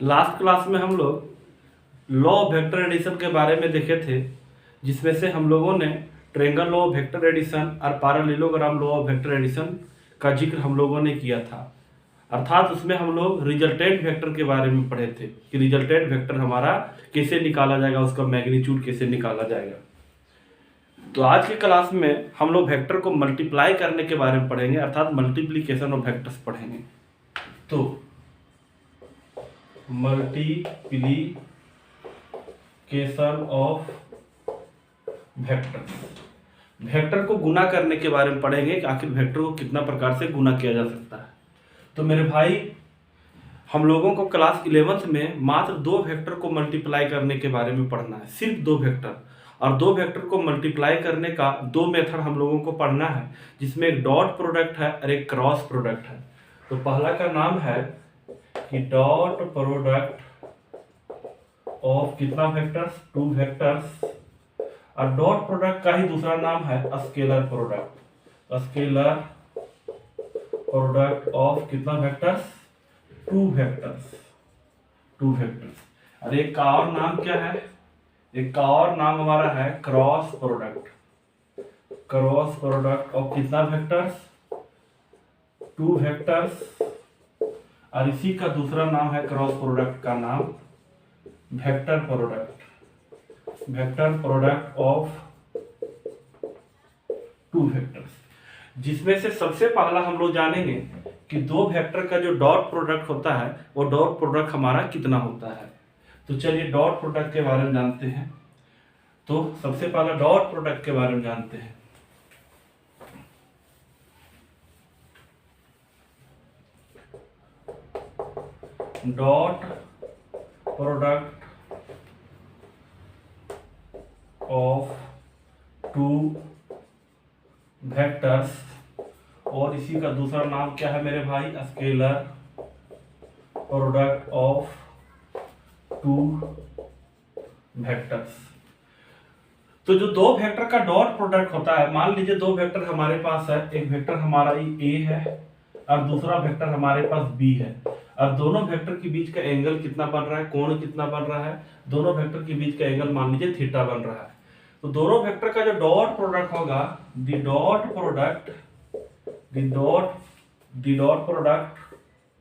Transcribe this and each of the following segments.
Last class में हम लोग लॉ ऑफ वेक्टर एडिशन के बारे में देखे थे, जिसमें से हम लोगों ने triangle law of vector addition और parallelogram law of vector addition का जिक्र हम लोगों ने किया था। अर्थात उसमें हम लोग रिजल्टेंट वेक्टर के बारे में पढ़े थे कि रिजल्टेंट वेक्टर हमारा कैसे निकाला जाएगा, उसका मैग्नीट्यूड कैसे निकाला जाएगा। तो आज की क्लास में हम लोग वेक्टर को मल्टीप्लाई करने के बारे में पढ़ेंगे, अर्थात मल्टीप्लिकेशन ऑफ वेक्टर्स पढ़ेंगे। तो मल्टीप्लिकेशन ऑफ वेक्टर को गुना करने के बारे में पढ़ेंगे कि आखिर वेक्टर को कितना प्रकार से गुना किया जा सकता है। तो मेरे भाई, हम लोगों को क्लास 11th में मात्र 2 वेक्टर को मल्टीप्लाई करने के बारे में पढ़ना है, सिर्फ 2 वेक्टर। और 2 वेक्टर को मल्टीप्लाई करने का 2 मेथड हम लोगों को पढ़ना है, जिसमें एक डॉट प्रोडक्ट है और एक क्रॉस प्रोडक्ट है। तो पहला का नाम है कि डॉट प्रोडक्ट ऑफ कितना वेक्टर्स, 2 वेक्टर्स। और डॉट प्रोडक्ट का ही दूसरा नाम है scalar product. Scalar product of कितना वेक्टर्स, 2 वेक्टर्स। और एक का और नाम क्या है, एक का और नाम हमारा है cross product. Cross product of कितना वेक्टर्स, 2 वेक्टर्स। और इसी का दूसरा नाम है क्रॉस प्रोडक्ट का नाम vector product. Vector product of 2 vectors, जिसमें से सबसे पहला हम लोग जानेंगे कि 2 वेक्टर का जो डॉट प्रोडक्ट होता है वो डॉट प्रोडक्ट हमारा कितना होता है। तो चलिए डॉट प्रोडक्ट के बारे में जानते हैं। तो सबसे पहला डॉट प्रोडक्ट के बारे में जानते हैं। डॉट प्रोडक्ट ऑफ 2 वेक्टर्स, और इसी का दूसरा नाम क्या है मेरे भाई, स्केलर प्रोडक्ट ऑफ 2 वेक्टर्स। तो जो 2 वेक्टर का डॉट प्रोडक्ट होता है, मान लीजिए 2 वेक्टर हमारे पास है, एक वेक्टर हमारा ए है और दूसरा वेक्टर हमारे पास बी है। और दोनों वेक्टर के बीच का एंगल कितना बन रहा है, कोण कितना बन रहा है, दोनों वेक्टर के बीच का एंगल मान लीजिए थीटा बन रहा है। तो दोनों वेक्टर का जो डॉट प्रोडक्ट होगा, the dot product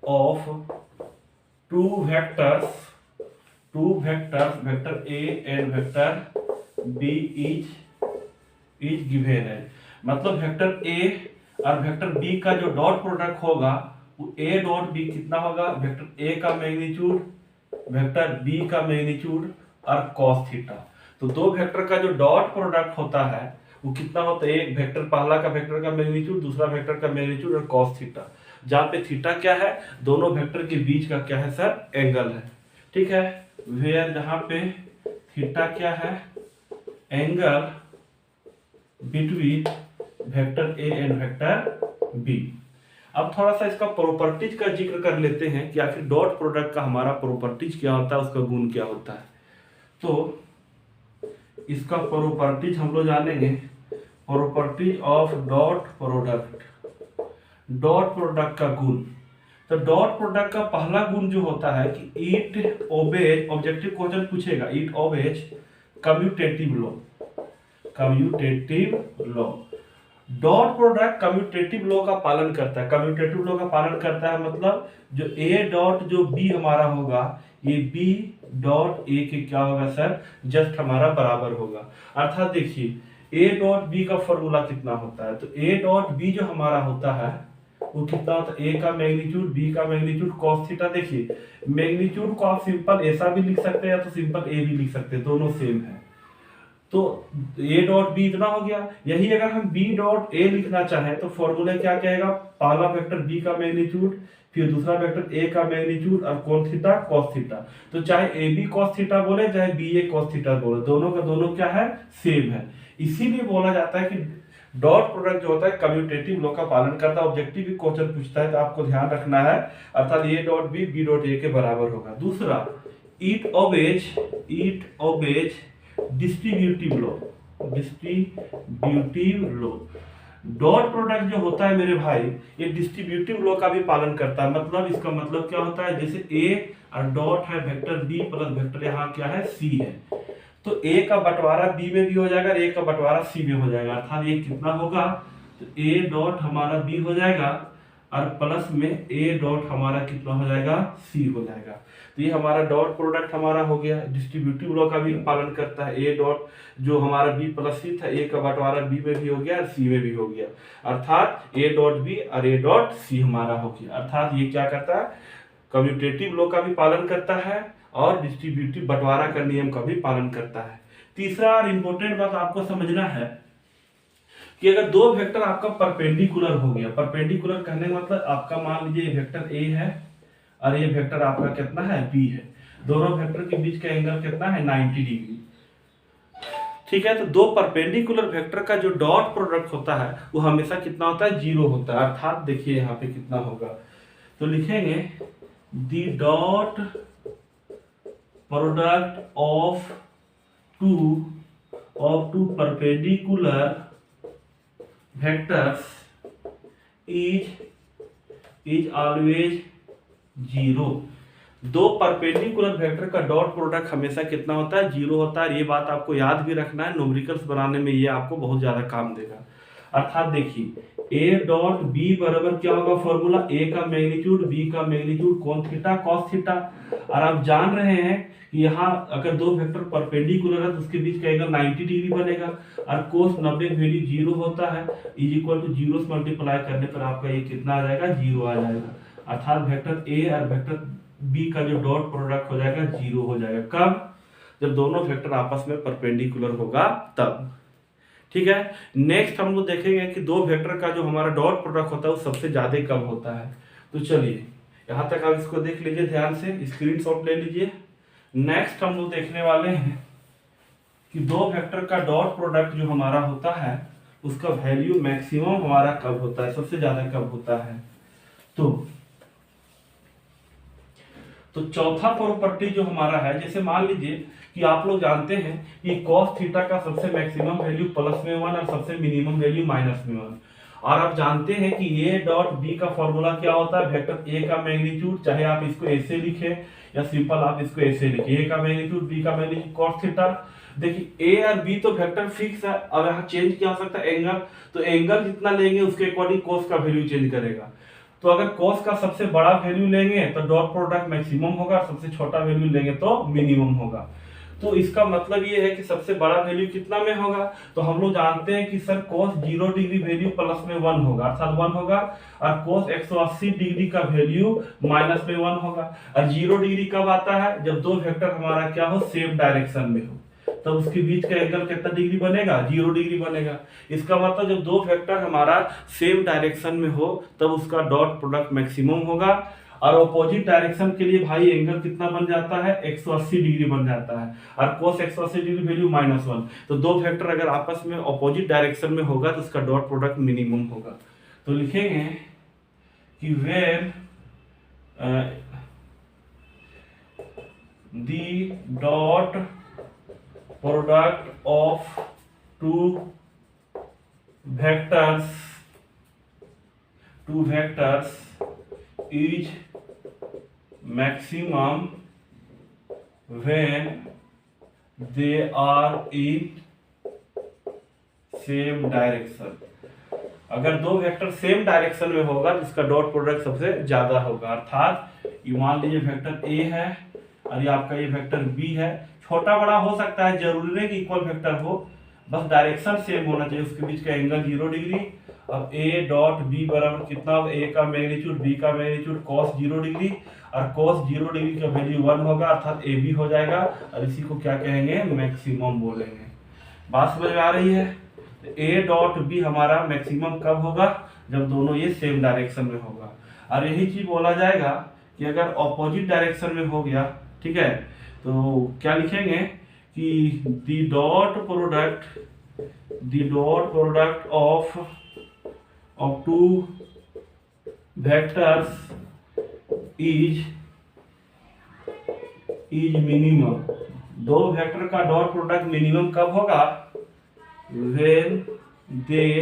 of 2 vectors, vector A and vector B is given है। मतलब वेक्टर ए और वेक्टर बी का जो डॉट प्रोडक्ट होगा वो ए डॉट बी कितना होगा, वेक्टर ए का मैग्नीट्यूड, वेक्टर बी का मैग्नीट्यूड और कॉस थीटा। तो 2 वेक्टर का जो डॉट प्रोडक्ट होता है वो कितना होता है, एक वेक्टर पहला का वेक्टर का मैग्नीट्यूड, दूसरा वेक्टर का मैग्नीट्यूड और कॉस थीटा। जहाँ पे थीटा क्या है, दोनों वेक्टर के बीच का क्या है सर, एंगल है। ठीक है, वेयर जहाँ पे थीटा क्या है, angle between vector A and vector B. अब थोड़ा सा इसका प्रॉपर्टीज का जिक्र कर लेते हैं कि आखिर डॉट प्रोडक्ट का हमारा प्रॉपर्टीज क्या होता है, उसका गुण क्या होता है। तो इसका प्रॉपर्टीज हम लोग जानेंगे, प्रॉपर्टीज ऑफ डॉट प्रोडक्ट का गुण। तो डॉट प्रोडक्ट का पहला गुण जो होता है कि इट ओबेज, ऑब्जेक्टिव क्वेश्चन पूछेगा, it obeys commutative law. Dot product commutative law का पालन करता है। कम्यूटेटिव लॉ का पालन करता है मतलब जो ए डॉट जो बी हमारा होगा, ये बी डॉट ए के क्या होगा सर, जस्ट हमारा बराबर होगा। अर्थात देखिए ए डॉट बी का फॉर्मूला कितना होता है, तो ए डॉट बी जो हमारा होता है वो कितना होता है, ए का मैग्नीट्यूड बी का मैग्नीट्यूड कॉस थीटा। देखिए मैग्नीट्यूड को आप सिंपल ऐसा भी लिख सकते हैं या तो सिंपल ए भी लिख सकते हैं, दोनों सेम है। तो ए डॉट बी इतना हो गया। यही अगर हम बी डॉट ए लिखना चाहें तो फॉर्मूला क्या कहेगा, पहला वेक्टर बी का मैग्नीट्यूड, फिर दूसरा वेक्टर ए का मैग्नीट्यूड और कोण थीटा कॉस थीटा। तो चाहे ए बी कॉस थीटा बोले चाहे बी ए कॉस थीटा बोले, दोनों का दोनों क्या है, सेम है। इसीलिए बोला जाता है कि डॉट प्रोडक्ट जो होता है कम्यूटेटिव लॉ का पालन करता है। ऑब्जेक्टिव भी क्वेश्चन पूछता है तो आपको ध्यान रखना है, अर्थात A dot B dot A के बराबर होगा। दूसरा, it obeys distributive law. Dot product जो होता है मेरे भाई, ये डिस्ट्रीब्यूटिव लॉ का भी पालन करता है। मतलब इसका मतलब क्या होता है, जैसे ए और डॉट है वेक्टर बी प्लस वेक्टर यहाँ क्या है सी है, तो ए का बंटवारा बी में भी हो जाएगा, ए का बंटवारा सी में हो जाएगा। अर्थात ये कितना होगा, तो ए डॉट हमारा बी हो जाएगा और प्लस में ए डॉट हमारा कितना हो जाएगा, सी हो जाएगा। तो ये हमारा डॉट प्रोडक्ट हमारा हो गया। डिस्ट्रीब्यूटिव लॉ का भी पालन करता है। ए डॉट जो हमारा बी प्लस सी था, ए का बंटवारा बी में भी हो गया और सी में भी हो गया, अर्थात ए डॉट बी और ए डॉट सी हमारा हो गया। अर्थात ये क्या करता है, कम्यूटेटिव लॉ का भी पालन करता है और डिस्ट्रीब्यूटिव बंटवारा का नियम का भी पालन करता है। तीसरा और इंपॉर्टेंट बात आपको समझना है कि अगर दो वेक्टर आपका परपेंडिकुलर हो गया, परपेंडिकुलर कहने का मतलब आपका मान लीजिए ये वेक्टर ए है और ये वेक्टर आपका कितना है बी है, दोनों वेक्टर के बीच का एंगल कितना है 90 डिग्री, ठीक है। तो दो परपेंडिकुलर वेक्टर का जो डॉट प्रोडक्ट होता है वो हमेशा कितना होता है, 0 होता है। अर्थात देखिए यहाँ पे कितना होगा, तो लिखेंगे the dot product of two perpendicular vectors is always 0। दो परपेंडिकुलर वेक्टर का डॉट प्रोडक्ट हमेशा कितना होता है, 0 होता है। ये बात आपको याद भी रखना है, न्यूमेरिकल्स बनाने में ये आपको बहुत ज्यादा काम देगा। अर्थात देखिए ए डॉट बी बराबर क्या होगा फॉर्मूला, ए का मैग्नीट्यूड बी का मैग्नीट्यूड कौन थीटा कॉस थीटा। और आप जान रहे हैं कि यहाँ अगर दो वेक्टर परपेंडिकुलर है तो उसके बीच का एंगल 90 डिग्री बनेगा और कोस 90 वैल्यू 0 होता है, इज इक्वल टू 0 से मल्टीप्लाई करने पर आपका ये कितना आ जाएगा, 0 आ जाएगा। अर्थात वेक्टर ए और वेक्टर बी का जो डॉट प्रोडक्ट हो जाएगा 0 हो जाएगा। कब, जब दोनों वेक्टर आपस में परपेंडिकुलर होगा तब, ठीक है। नेक्स्ट हम लोग देखेंगे कि दो वेक्टर का जो हमारा डॉट प्रोडक्ट होता है वो सबसे ज्यादा कब होता है। तो चलिए यहां तक आप इसको देख लीजिए, ध्यान से स्क्रीनशॉट ले लीजिए। नेक्स्ट हम लोग देखने वाले हैं कि दो वेक्टर का डॉट प्रोडक्ट जो हमारा होता है उसका वैल्यू मैक्सिमम हमारा कब होता है, सबसे ज्यादा कब होता है। तो चौथा प्रॉपर्टी जो हमारा है, जैसे मान लीजिए कि आप लोग जानते हैं कि cos थीटा का सबसे मैक्सिमम वैल्यू +1 और सबसे मिनिमम वैल्यू -1, और आप जानते हैं कि ए डॉट बी का फॉर्मूला क्या होता है, वेक्टर ए का मैग्नीट्यूड, चाहे आप इसको ऐसे लिखें या सिंपल आप इसको ऐसे लिखें, ए का मैग्नीट्यूड बी का मैग्नीट्यूड cos थीटा। देखिए ए और बी तो वेक्टर फिक्स है, अब यहाँ चेंज क्या हो सकता है एंगल, तो एंगल जितना लेंगे उसके अकॉर्डिंग cos का वैल्यू चेंज करेगा। तो अगर cos का सबसे बड़ा वैल्यू लेंगे तो डॉट प्रोडक्ट मैक्सिमम होगा, सबसे छोटा वैल्यू लेंगे तो मिनिमम होगा। तो इसका मतलब ये है कि सबसे बड़ा वैल्यू कितना में होगा, तो हम लोग जानते हैं कि सर cos 0 डिग्री वैल्यू +1 होगा, अर्थात 1 होगा, और cos 180 डिग्री का वैल्यू -1 होगा। और 0 डिग्री कब आता है, जब दो वेक्टर हमारा क्या हो, सेम डायरेक्शन में हो, तब उसके बीच का एंगल कितना डिग्री बनेगा, 0 डिग्री बनेगा। इसका मतलब जब दो वेक्टर हमारा सेम डायरेक्शन में हो तब उसका डॉट प्रोडक्ट मैक्सिमम होगा। और ऑपोजिट डायरेक्शन के लिए भाई एंगल कितना बन जाता है, 180 डिग्री बन जाता है, और cos 180 डिग्री वैल्यू -1। तो दो वेक्टर अगर आपस में ऑपोजिट डायरेक्शन में होगा तो उसका डॉट प्रोडक्ट मिनिमम होगा। तो लिखेंगे कि when the dot product of two vectors is maximum when they are in same direction। अगर दो वेक्टर सेम डायरेक्शन में होगा तो इसका डॉट प्रोडक्ट सबसे ज्यादा होगा। अर्थात ये मान लीजिए वेक्टर ए है और ये आपका ये वेक्टर बी है, छोटा बड़ा हो सकता है, जरूरी नहीं कि इक्वल वेक्टर हो, बस डायरेक्शन सेम होना चाहिए, उसके बीच का एंगल 0 डिग्री। अब ए डॉट बी बराबर कितना, ए का मैग्नीट्यूड बी का मैग्नीट्यूड cos 0 डिग्री, और cos 0 डिग्री का वैल्यू 1 होगा, अर्थात ए बी हो जाएगा, और इसी को क्या कहेंगे, मैक्सिमम बोलेंगे। बात समझ में आ रही है। ए डॉट बी हमारा मैक्सिमम कब होगा, जब दोनों ये सेम डायरेक्शन में होगा। और यही चीज बोला जाएगा कि अगर ऑपोजिट डायरेक्शन में हो गया, ठीक है, तो क्या लिखेंगे कि the dot product of two vectors is minimum. दो वेक्टर का डॉट प्रोडक्ट मिनिमम कब होगा, when they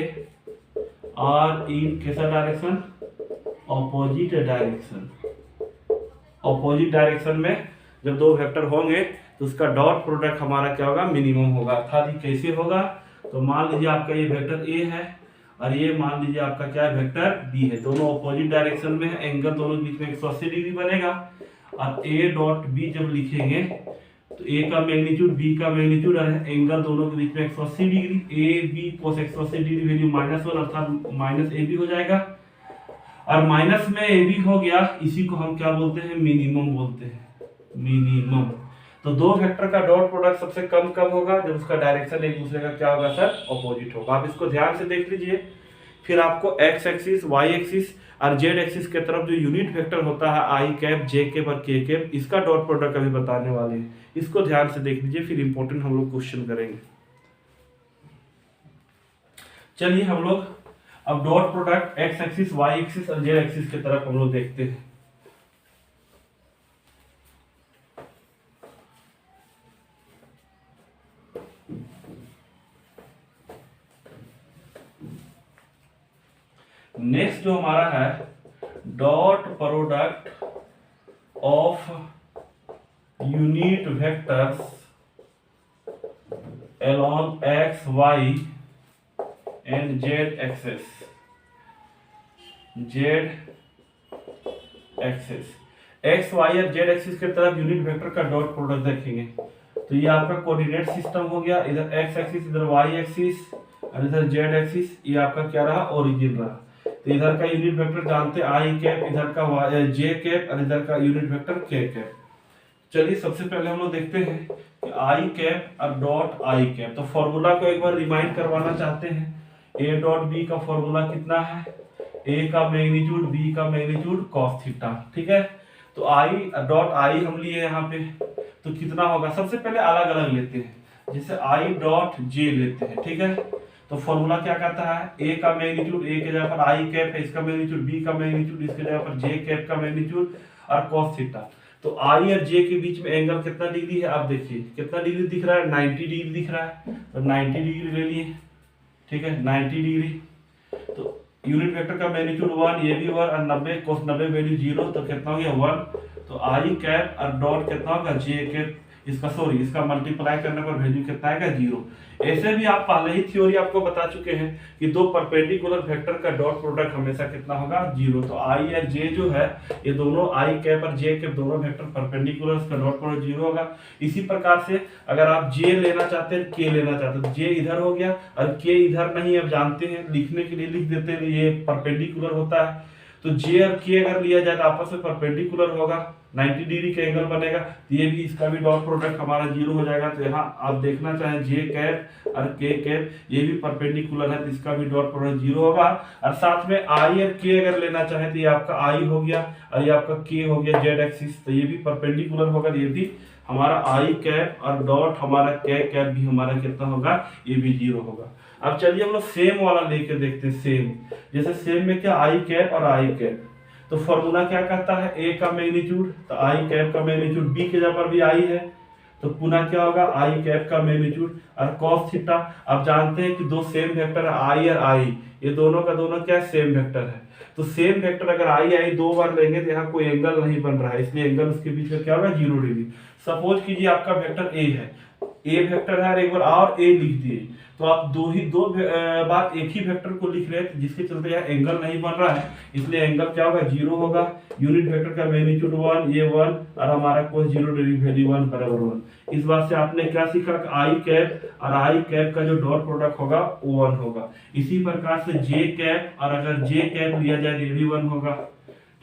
आर इन कैसा direction, opposite direction. Opposite direction में जब दो वेक्टर होंगे तो उसका डॉट प्रोडक्ट हमारा क्या होगा, मिनिमम होगा। अर्थात ये कैसे होगा, तो मान लीजिए आपका ये वेक्टर ए है और ये मान लीजिए आपका क्या है, वेक्टर बी है। दोनों ऑपोजिट डायरेक्शन में है, एंगल दोनों के बीच में 180 डिग्री बनेगा। और ए डॉट बी जब लिखेंगे तो ए का मैग्नीट्यूड बी का मैग्नीट्यूड और एंगल दोनों के बीच में 180 degree. A B cos 180 degree value -1 अर्थात माइनस ए बी हो जाएगा। और माइनस में ए बी हो गया, इसी को हम क्या बोलते हैं, मिनिमम बोलते हैं, मिनिमम। तो दो वेक्टर का डॉट प्रोडक्ट सबसे कम कब होगा, जब उसका डायरेक्शन एक दूसरे का क्या होगा सर, ऑपोजिट होगा। आप इसको ध्यान से देख लीजिए। फिर आपको एक्स एक्सिस, वाई एक्सिस और जेड एक्सिस के तरफ जो यूनिट वेक्टर होता है आई कैप, जे कैप और के कैप, इसका डॉट प्रोडक्ट अभी बताने वाले हैं। इसको ध्यान से देख लीजिए, फिर इंपॉर्टेंट हम लोग क्वेश्चन करेंगे। चलिए हम लोग अब dot product X axis, Y axis और जेड एक्सिस की तरफ हम लोग देखते हैं। नेक्स्ट जो हमारा है dot product of unit vectors along x y and z axis, X Y और जेड एक्सिस के तरफ यूनिट वेक्टर का डॉट प्रोडक्ट देखेंगे। तो ये आपका कोऑर्डिनेट सिस्टम हो गया, इधर एक्स एक्सिस, इधर वाई एक्सिस और इधर जेड एक्सिस। ये आपका क्या रहा, ओरिजिन रहा। तो इधर का यूनिट वेक्टर जानते हैं आई कैप, इधर का जे कैप और इधर का यूनिट वेक्टर के कैप। चलिए सबसे पहले हम लोग देखते हैं कि आई कैप और डॉट आई कैप। तो फॉर्मूला को एक बार रिमाइंड करवाना चाहते हैं। ए डॉट बी का फॉर्मूला कितना है, ए का मैग्नीट्यूड बी का मैग्नीट्यूड कॉस थीटा। ठीक है, तो आई डॉट आई हम लिए यहाँ पे, तो कितना होगा, सबसे पहले अलग अलग लेते हैं। जैसे आई डॉट जे लेते हैं, ठीक है। तो फॉर्मूला क्या कहता है, ए का मैग्नीट्यूड, ए के जगह पर आई कैप है, इसका मैग्नीट्यूड बी का मैग्नीट्यूड, इसके जगह पर जे कैप का मैग्नीट्यूड और कॉस थीटा। तो आई और जे के बीच में एंगल कितना डिग्री है, आप देखिए कितना डिग्री दिख रहा है, 90 डिग्री दिख रहा है। तो 90 डिग्री ले लिए, ठीक है, 90 डिग्री। तो यूनिट वेक्टर का मैग्नीट्यूड 1, ये भी 1 और 90 cos 90 वैल्यू 0, तो कितना हो गया 1। तो आई कैप और डॉट कितना होगा, जे कैप, इसका मल्टीप्लाई करने पर वैल्यू कितना आएगा, 0। ऐसे भी आप पहले ही थ्योरी आपको बता चुके हैं कि दो परपेंडिकुलर वेक्टर का डॉट प्रोडक्ट हमेशा कितना होगा, 0। तो आई और जे जो है, ये दोनों आई कैप और जे कैप दोनों वेक्टर परपेंडिकुलर, इसका डॉट प्रोडक्ट 0 होगा। इसी प्रकार से अगर आप जे लेना चाहते हैं, के लेना चाहते हैं, तो जे इधर हो गया और के इधर नहीं, अब जानते हैं लिखने के लिए लिख देते हैं, ये परपेंडिकुलर होता है। तो जे और के अगर लिया जाए तो आपस में परपेंडिकुलर होगा, 90 डिग्री का एंगल बनेगा। तो ये भी, इसका भी डॉट प्रोडक्ट हमारा 0 हो जाएगा। तो यहाँ आप देखना चाहें जे कैप और के कैप, ये भी परपेंडिकुलर है, तो इसका भी डॉट प्रोडक्ट 0 होगा। और साथ में आई और के अगर लेना चाहें तो ये आपका आई हो गया और ये आपका के हो गया जेड एक्सिस, तो ये भी परपेंडिकुलर होगा। ये भी हमारा आई कैप और डॉट हमारा के कैप भी हमारा कितना होगा, ये भी 0 होगा। अब चलिए हम लोग सेम वाला लेके देखते हैं। सेम, जैसे सेम में क्या, आई कैप और आई कैप। तो फॉर्मूला क्या कहता है, ए का मैग्नीट्यूड, तो आई कैप का मैग्नीट्यूड, बी के जगह पर भी आई है, तो पुनः क्या होगा, आई कैप का मैग्नीट्यूड और कॉस थीटा। आप जानते हैं कि दो सेम वेक्टर है, आई और आई, ये दोनों का दोनों क्या, सेम वेक्टर है। तो सेम वेक्टर अगर आई आई दो बार लेंगे तो यहाँ कोई एंगल नहीं बन रहा है, इसलिए एंगल उसके बीच में क्या होगा, 0 डिग्री। सपोज कीजिए आपका वेक्टर ए है, ए वेक्टर है, एक बार और ए लिख दिए, तो आप दो बार एक ही वेक्टर को लिख रहे हैं, जिसके चलते यहाँ एंगल नहीं बन रहा है, इसलिए एंगल क्या होगा, 0 होगा। यूनिट वेक्टर का मैग्नीट्यूड 1, ये 1 और हमारा कोस 0 डिग्री वैल्यू 1 बराबर 1। इस बात से आपने क्या सीखा कि आई कैप और आई कैप का जो डॉट प्रोडक्ट होगा वो 1 होगा। इसी प्रकार से जे कैप, और अगर जे कैप लिया जाए ये भी 1 होगा,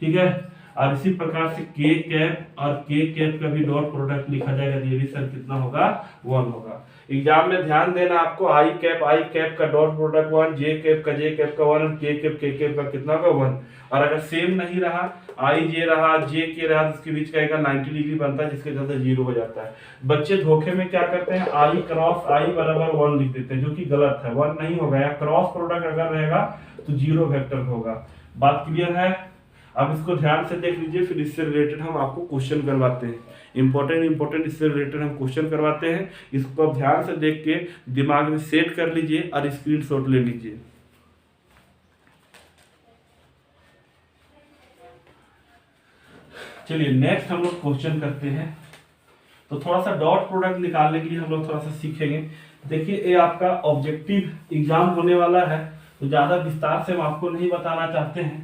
ठीक है। और इसी प्रकार से के कैप और के कैप का भी डॉट प्रोडक्ट लिखा जाएगा, ये भी सर कितना होगा, 1 होगा। एग्जाम में ध्यान देना आपको, आई कैप का डॉट प्रोडक्ट 1, जे कैप का 1 और के कैप का कितना होगा, 1। और अगर सेम नहीं रहा, आई जे रहा, जे के रहा, तो इसके बीच का एंगल 90 डिग्री बनता है, जिसके चलते 0 हो जाता है। बच्चे धोखे में क्या करते हैं, आई क्रॉस आई बराबर 1 लिख देते हैं, जो कि गलत है, 1 नहीं होगा। या क्रॉस प्रोडक्ट अगर रहेगा तो 0 वेक्टर होगा। बात क्लियर है? अब इसको ध्यान से देख लीजिए, फिर इससे रिलेटेड हम आपको क्वेश्चन करवाते हैं। इंपॉर्टेंट इससे रिलेटेड हम क्वेश्चन करवाते हैं। इसको आप ध्यान से देख के दिमाग में सेट कर लीजिए और स्क्रीनशॉट ले लीजिए। चलिए नेक्स्ट हम लोग क्वेश्चन करते हैं। तो थोड़ा सा डॉट प्रोडक्ट निकालने के लिए हम लोग थोड़ा सा सीखेंगे। देखिए ये आपका ऑब्जेक्टिव एग्जाम होने वाला है, तो ज़्यादा विस्तार से हम आपको नहीं बताना चाहते हैं,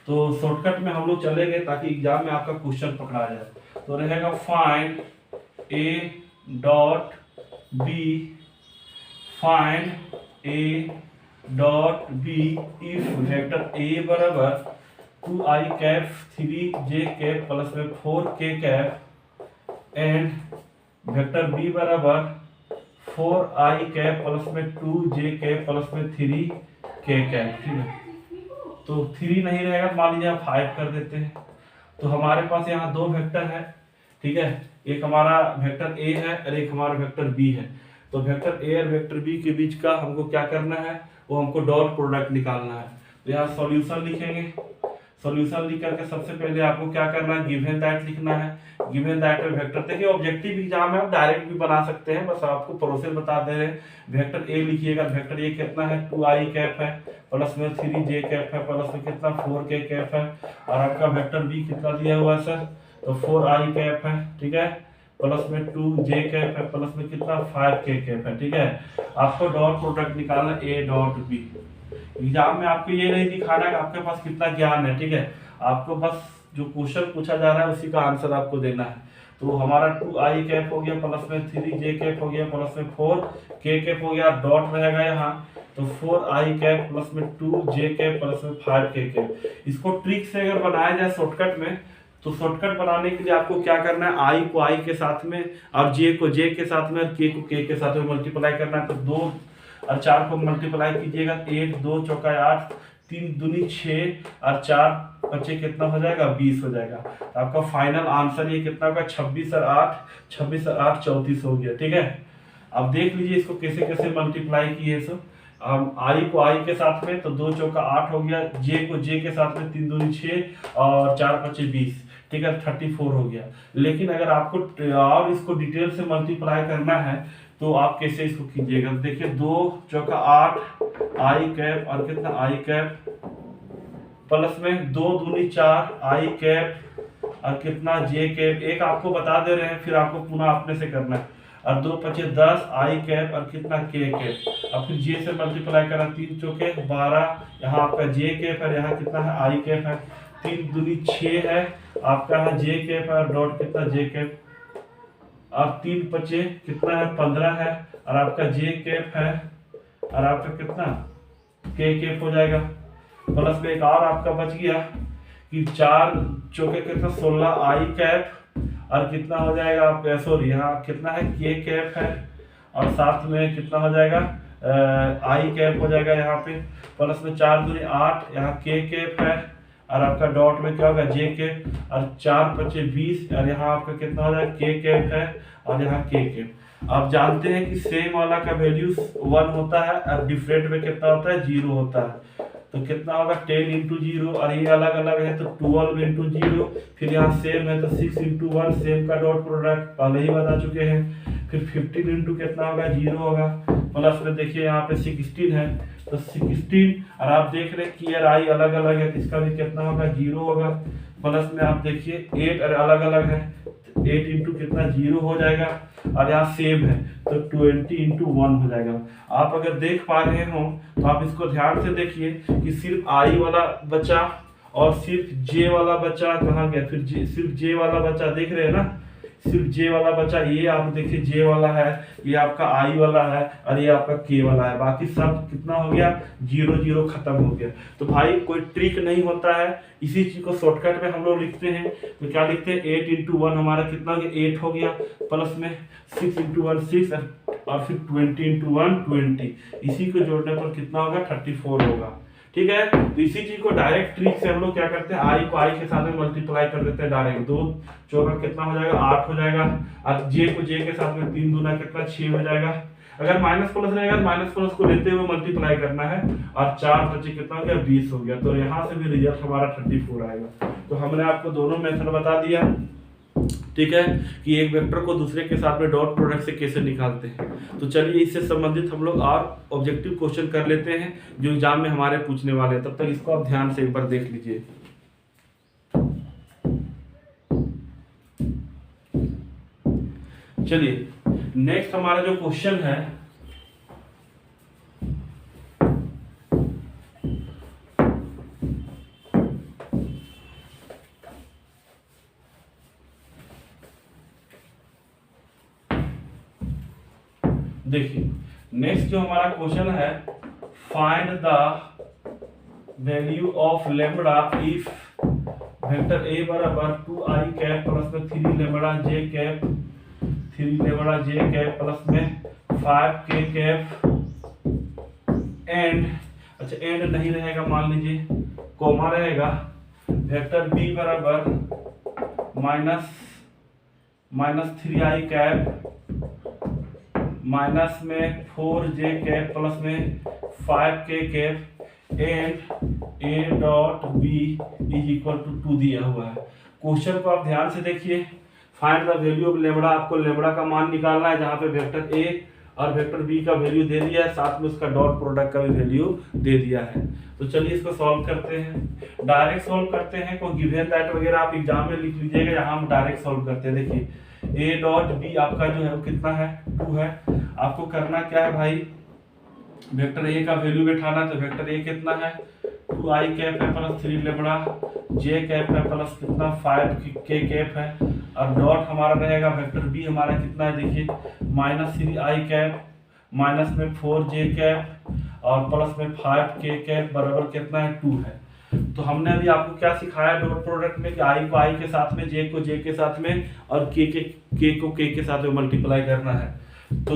तो शॉर्टकट में हम लोग चलेंगे ताकि एग्जाम में आपका क्वेश्चन पकड़ा जाए। तो रहेगा find A dot B, find A dot B if vector A बराबर 2i cap 3j cap plus में 4k cap and vector B बराबर 4i कैप प्लस में 2j कैप प्लस में 3k कैप। ठीक है, तो 3 नहीं रहेगा तो मान लीजिए आप 5 कर देते हैं। तो हमारे पास यहाँ दो वेक्टर है, ठीक है, एक हमारा वेक्टर ए है और एक हमारा वेक्टर बी है। तो वेक्टर ए और वेक्टर बी के बीच का हमको क्या करना है, वो हमको डॉट प्रोडक्ट निकालना है। तो यहाँ सॉल्यूशन लिखेंगे। सॉल्यूशन लिख करके सबसे पहले आपको क्या करना है, गिवन दैट लिखना है। गिवन दैट में वेक्टर, देखिए ऑब्जेक्टिव एग्जाम है, आप डायरेक्ट भी बना सकते हैं, बस आपको प्रोसेस बता दे रहे हैं। वेक्टर ए लिखिएगा, वेक्टर ए कितना है 2i कैप है प्लस में 3j कैप है प्लस में कितना 4k कैप है, और आपका वेक्टर बी कितना दिया हुआ है सर, तो 4i कैप है, ठीक है, प्लस में 2j कैप है प्लस में कितना 5k कैप है। ठीक है, आपको डॉट प्रोडक्ट निकालना ए डॉट बी। एग्जाम में आपको ये नहीं दिखाना कि आपके पास कितना ज्ञान है, ठीक है, आपको बस जो क्वेश्चन पूछा जा रहा है उसी का आंसर आपको देना है। तो हमारा 2i कैप हो गया प्लस में 3j कैप हो गया प्लस में 4k कैप हो गया, डॉट रहेगा यहाँ, तो 4i कैप प्लस में 2j कैप प्लस में 5k कैप। इसको ट्रिक से अगर बनाया जाए शॉर्टकट में, तो शॉर्टकट बनाने के लिए आपको क्या करना है, i को i के साथ में और j को j के साथ में और k को k के साथ में मल्टीप्लाई करना है। तो 2 और 4 को मल्टीप्लाई कीजिएगा, 1 2 चौका 8, 3 दूनी 6 और 4 बच्चे कितना हो जाएगा 20 हो जाएगा। तो आपका फाइनल आंसर ये कितना होगा 26 और 8 34 हो गया। ठीक है, अब देख लीजिए इसको कैसे कैसे मल्टीप्लाई किए। सो आई को आई के साथ में, तो 2 चौका 8 हो गया, जे को जे के साथ में 3 दूनी 6 और 4 5 20, ठीक है 34 हो गया। लेकिन अगर आपको और इसको डिटेल से मल्टीप्लाई करना है तो आप कैसे इसको कीजिएगा, देखिए 2 चौका 8 आई कैप और कितना आई कैप प्लस में 2 दूनी 4 आई कैप और कितना जे कैप। एक आपको बता दे रहे हैं, फिर आपको पुनः अपने से करना है, और 2 5 10 आई कैप और कितना के कैप। अब फिर जे से मल्टीप्लाई करना, 3 चौके 12, यहाँ आपका जे कैप है, यहाँ कितना है आई कैप है, 3 दूनी 6 है, आपका है जे कैप है, डॉट कितना जे कैप, और 3 5 कितना है 15 है, और आपका जे कैप है और आपका कितना के कैप हो जाएगा। प्लस में एक और आपका बच गया कि 4 चौके कितना 16 आई कैप और कितना हो जाएगा आप सॉरी यहाँ कितना है के कैप है, और साथ में कितना हो जाएगा आई कैप हो जाएगा यहाँ पे, प्लस में 4 दूनी 8, यहाँ के कैप है और आपका डॉट में क्या होगा जे कैप, और 4 5 20, और यहाँ आपका कितना हो जाएगा के कैप है और यहाँ के कैप। आप जानते हैं कि सेम वाला का वैल्यू 1 होता है और डिफरेंट में कितना होता है 0 होता है। तो कितना होगा 10 इंटू 0, और ये अलग अलग है तो 12 इंटू 0, फिर यहाँ सेम है तो 6 इंटू 1, सेम का डॉट प्रोडक्ट पहले ही बता चुके हैं। फिर 15 इंटू कितना होगा 0 होगा, प्लस में देखिए यहाँ पे 16 है तो 16, और आप देख रहे हैं कि यार आई अलग अलग है, इसका भी कितना होगा 0 होगा। प्लस में आप देखिए 8 अलग अलग है, 8 इंटू कितना 0 हो जाएगा, और यहाँ सेम है तो 20 इंटू 1 हो जाएगा। आप अगर देख पा रहे हो तो आप इसको ध्यान से देखिए कि सिर्फ आई वाला बचा और सिर्फ जे वाला बचा कहाँ गया, फिर सिर्फ जे वाला बचा, देख रहे हैं ना, सिर्फ जे वाला बचा, ये आप देखिए जे वाला है, ये आपका आई वाला है और ये आपका के वाला है, बाकी सब कितना हो गया 0 0 खत्म हो गया। तो भाई कोई ट्रिक नहीं होता है, इसी चीज को शॉर्टकट में हम लोग लिखते हैं। तो क्या लिखते हैं 8 इंटू 1 हमारा कितना हो गया 8 हो गया, प्लस में 6 इंटू 1 6, और फिर 20 इंटू 1 20, इसी को जोड़ने पर कितना होगा 34 होगा। ठीक है, तो इसी चीज को डायरेक्ट ट्रिक से हम लोग क्या करते हैं, आई को आई के साथ में मल्टीप्लाई कर देते हैं डायरेक्ट। 2 चौका कितना हो जाएगा 8 हो जाएगा, और जे को जे के साथ में 3 दूना कितना 6 हो जाएगा। अगर माइनस प्लस रहेगा माइनस प्लस को लेते हुए मल्टीप्लाई करना है, और 4 5 कितना हो गया 20 हो गया। तो यहाँ से भी रिजल्ट हमारा 34 आएगा। तो हमने आपको दोनों मेथड बता दिया, ठीक है, कि एक वेक्टर को दूसरे के साथ में डॉट प्रोडक्ट से कैसे निकालते हैं। तो चलिए इससे संबंधित हम लोग और ऑब्जेक्टिव क्वेश्चन कर लेते हैं जो एग्जाम में हमारे पूछने वाले हैं। तब तक इसको आप ध्यान से एक बार देख लीजिए। चलिए नेक्स्ट हमारा जो क्वेश्चन है, देखिए नेक्स्ट जो हमारा क्वेश्चन है, find the value of lambda if vector A बराबर 2i कैप प्लस में 3 लेमड़ा जे कैप, 3 लेमड़ा जे कैप प्लस में 5k कैप एंड, अच्छा एंड नहीं रहेगा, मान लीजिए कोमा रहेगा, वेक्टर बी बराबर माइनस 3i कैप माइनस में 4j कैप प्लस में 5k cap and A dot B is equal to 2 दिया हुआ है। क्वेश्चन को आप ध्यान से देखिए। Find the value of lambda, आपको लेमड़ा का मान निकालना है जहां पे वेक्टर ए और वेक्टर बी का वैल्यू दे दिया है, साथ में उसका डॉट प्रोडक्ट का भी वैल्यू दे दिया है। तो चलिए इसको सॉल्व करते हैं, डायरेक्ट सॉल्व करते हैं। कोई गिवन दैट वगैरह आप एग्जाम में लिख लीजिएगा, यहाँ हम डायरेक्ट सॉल्व करते हैं। देखिए ए डॉट बी आपका जो है वो कितना है, 2 है। आपको करना क्या है भाई, वेक्टर ए का वैल्यू बैठाना। तो वेक्टर ए कितना है, 2i कैप है प्लस 3 लेमड़ा, जे कैप है प्लस कितना 5k कैप है, और डॉट हमारा रहेगा वेक्टर बी हमारा कितना है, देखिए -3i कैप माइनस में 4j कैप और प्लस में 5k कैप बराबर कितना है, 2 है। तो हमने अभी आपको क्या सिखाया डॉट प्रोडक्ट में कि i को i के साथ में, j को j के साथ में और k को k के साथ में मल्टीप्लाई करना है। तो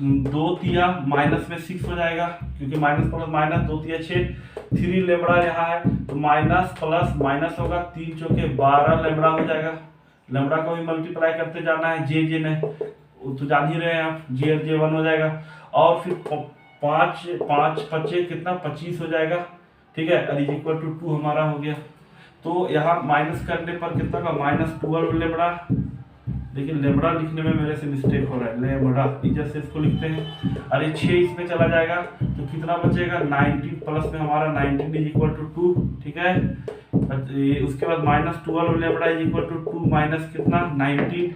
दो तिया माइनस में 6 हो जाएगा, क्योंकि माइनस प्लस माइनस 2 तिया 6, 3 लेमड़ा यहाँ है तो माइनस प्लस माइनस होगा, 3 चौके 12 लेमड़ा हो जाएगा। लेमड़ा को भी मल्टीप्लाई करते जाना है, जे ने वो तो जान ही रहे हैं आप, जे 1 हो जाएगा, और फिर 5 5 कितना 25 हो जाएगा, ठीक है, और इज इक्वल टू 2 हमारा हो गया। तो यहाँ माइनस करने पर कितना का -12 लेमड़ा, लेकिन लेमड़ा लिखने में मेरे से मिस्टेक हो रहा है, लेमड़ा इधर से इसको लिखते हैं, अरे 6 इसमें चला जाएगा तो कितना बचेगा 19 प्लस में हमारा 19 इज इक्वल टू 2, ठीक है। उसके बाद -12 lambda is equal to 2 minus कितना 19,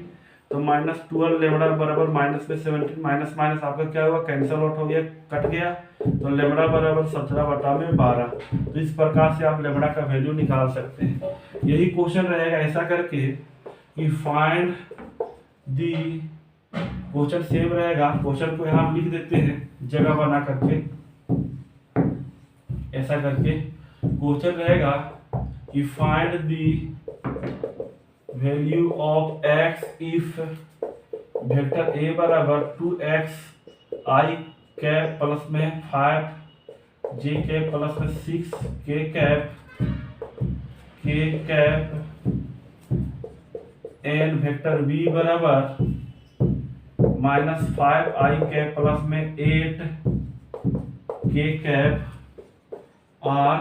तो -12 लेमड़ा बराबर माइनस में 17, माइनस माइनस आपका क्या हुआ, कैंसिल आउट हो गया, कट गया, तो लेमड़ा बराबर 17/12। तो इस प्रकार से आप लेमड़ा का वैल्यू निकाल सकते हैं। यही क्वेश्चन रहेगा ऐसा करके कि फाइंड दी, क्वेश्चन सेम रहेगा। क्वेश्चन को यहाँ लिख देते हैं जगह बना करके, ऐसा करके क्वेश्चन रहेगा कि find the value of x if vector a बराबर 2x i कैप प्लस में 5j कैप प्लस में 6k cap and vector b बराबर -5i कैप प्लस में 8k cap are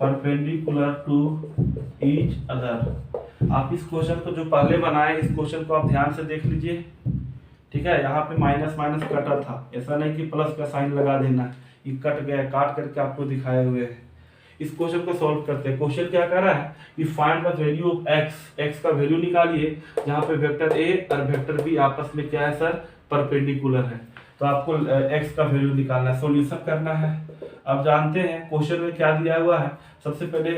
perpendicular to each other. आप इस question को जो पहले बनाए, इस क्वेश्चन को आप ध्यान से देख लीजिए, ठीक है। यहाँ पे माइनस माइनस कटा था, ऐसा नहीं कि प्लस का साइन लगा देना, ये कट गया, काट करके आपको दिखाए हुए हैं। इस क्वेश्चन को सॉल्व करते हैं। क्वेश्चन क्या कर रहा है कि find the value of x का वैल्यू निकालिए, जहाँ पे वेक्टर a और वेक्टर b आपस में क्या है सर, परपेंडिकुलर है। तो आपको x का वैल्यू निकालना है, सॉल्यूशन करना है। अब जानते हैं क्वेश्चन में क्या दिया हुआ है। सबसे पहले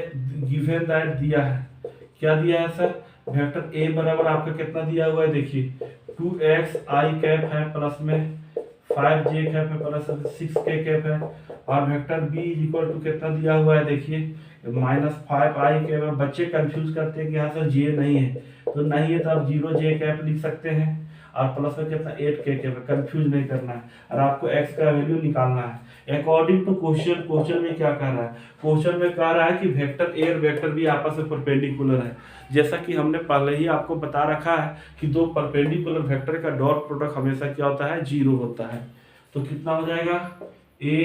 गिवन दैट दिया है, क्या दिया है सर, वेक्टर a बराबर आपका कितना दिया हुआ है, देखिए 2x i कैप है प्लस में 5j कैप है प्लस 6k कैप है, और वेक्टर b इक्वल टू कितना दिया हुआ है, देखिए -5i कैप है। बच्चे कंफ्यूज करते हैं कि यहाँ सर j नहीं है, तो नहीं है तो आप 0j कैप लिख सकते हैं, और प्लस में कितना 8k कैप है। कंफ्यूज नहीं करना है, और आपको x का वैल्यू निकालना है अकॉर्डिंग टू क्वेश्चन। क्वेश्चन में क्या कह रहा है, क्वेश्चन में कह रहा है कि वेक्टर a और वेक्टर b आपस में परपेंडिकुलर है। जैसा कि हमने पहले ही आपको बता रखा है कि दो परपेंडिकुलर वेक्टर का डॉट प्रोडक्ट हमेशा क्या होता है, 0 होता है। तो कितना हो जाएगा, a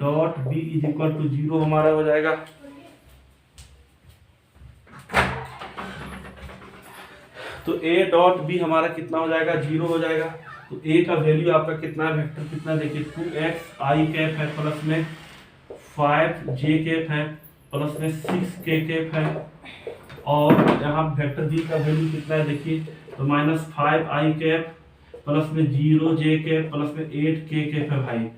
dot b is equal to 0 हमारा हो जाएगा। तो a डॉट b हमारा कितना हो जाएगा, 0 हो जाएगा। तो a का वैल्यू आपका कितना है, वेक्टर कितना, देखिए 2x i कैप है प्लस में 5j कैप है प्लस में 6k कैप है, और यहाँ वेक्टर b का वैल्यू कितना है, देखिए तो -5i कैप प्लस में 0 j प्लस में 8 है भाई।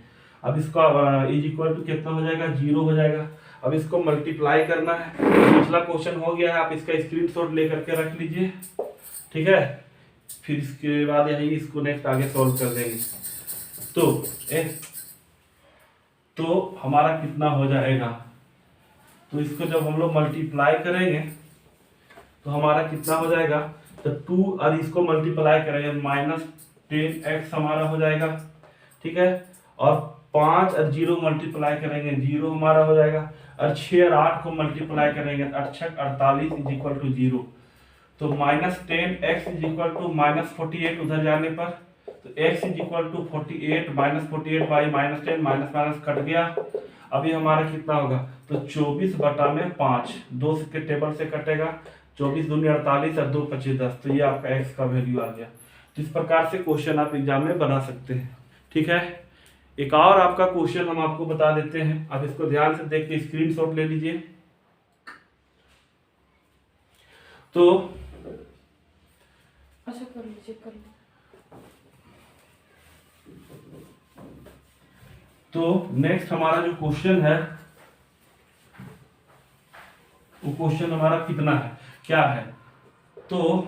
अब इसका इज इक्वल टू कितना हो जाएगा, 0 हो जाएगा। अब इसको मल्टीप्लाई करना है, पिछला क्वेश्चन हो गया है, आप इसका स्क्रीनशॉट लेकर के रख लीजिए, ठीक है। फिर इसके बाद यही इसको नेक्स्ट आगे सॉल्व कर देंगे। तो हमारा कितना हो जाएगा, तो इसको जब हम लोग मल्टीप्लाई करेंगे तो हमारा कितना हो जाएगा, तो 2 और इसको मल्टीप्लाई करेंगे -10x हमारा हो जाएगा, ठीक है। और 5 और 0 मल्टीप्लाई करेंगे 0 हमारा हो जाएगा। और 6 और 8 को मल्टीप्लाई करेंगे 48 इज इक्वल टू 0। तो -10x इज इक्वल टू -48 उधर जाने पर, तो x is equal to 48 -48 by -10 minus cut गया। अभी हमारा कितना होगा, तो 24/5 2 के टेबल से कटेगा, 24 दूनी 48 और 2 25 10, तो ये आपका x का वैल्यू आ गया। तो इस प्रकार से क्वेश्चन आप एग्जाम में बना सकते हैं, ठीक है। एक और आपका क्वेश्चन हम आपको बता देते हैं, आप इसको ध्यान से देख के स्क्रीनशॉट ले लीजिए। तो अच्छा कर लीजिए, कर लीजिए। तो नेक्स्ट हमारा जो क्वेश्चन है वो क्वेश्चन हमारा कितना है, क्या है, तो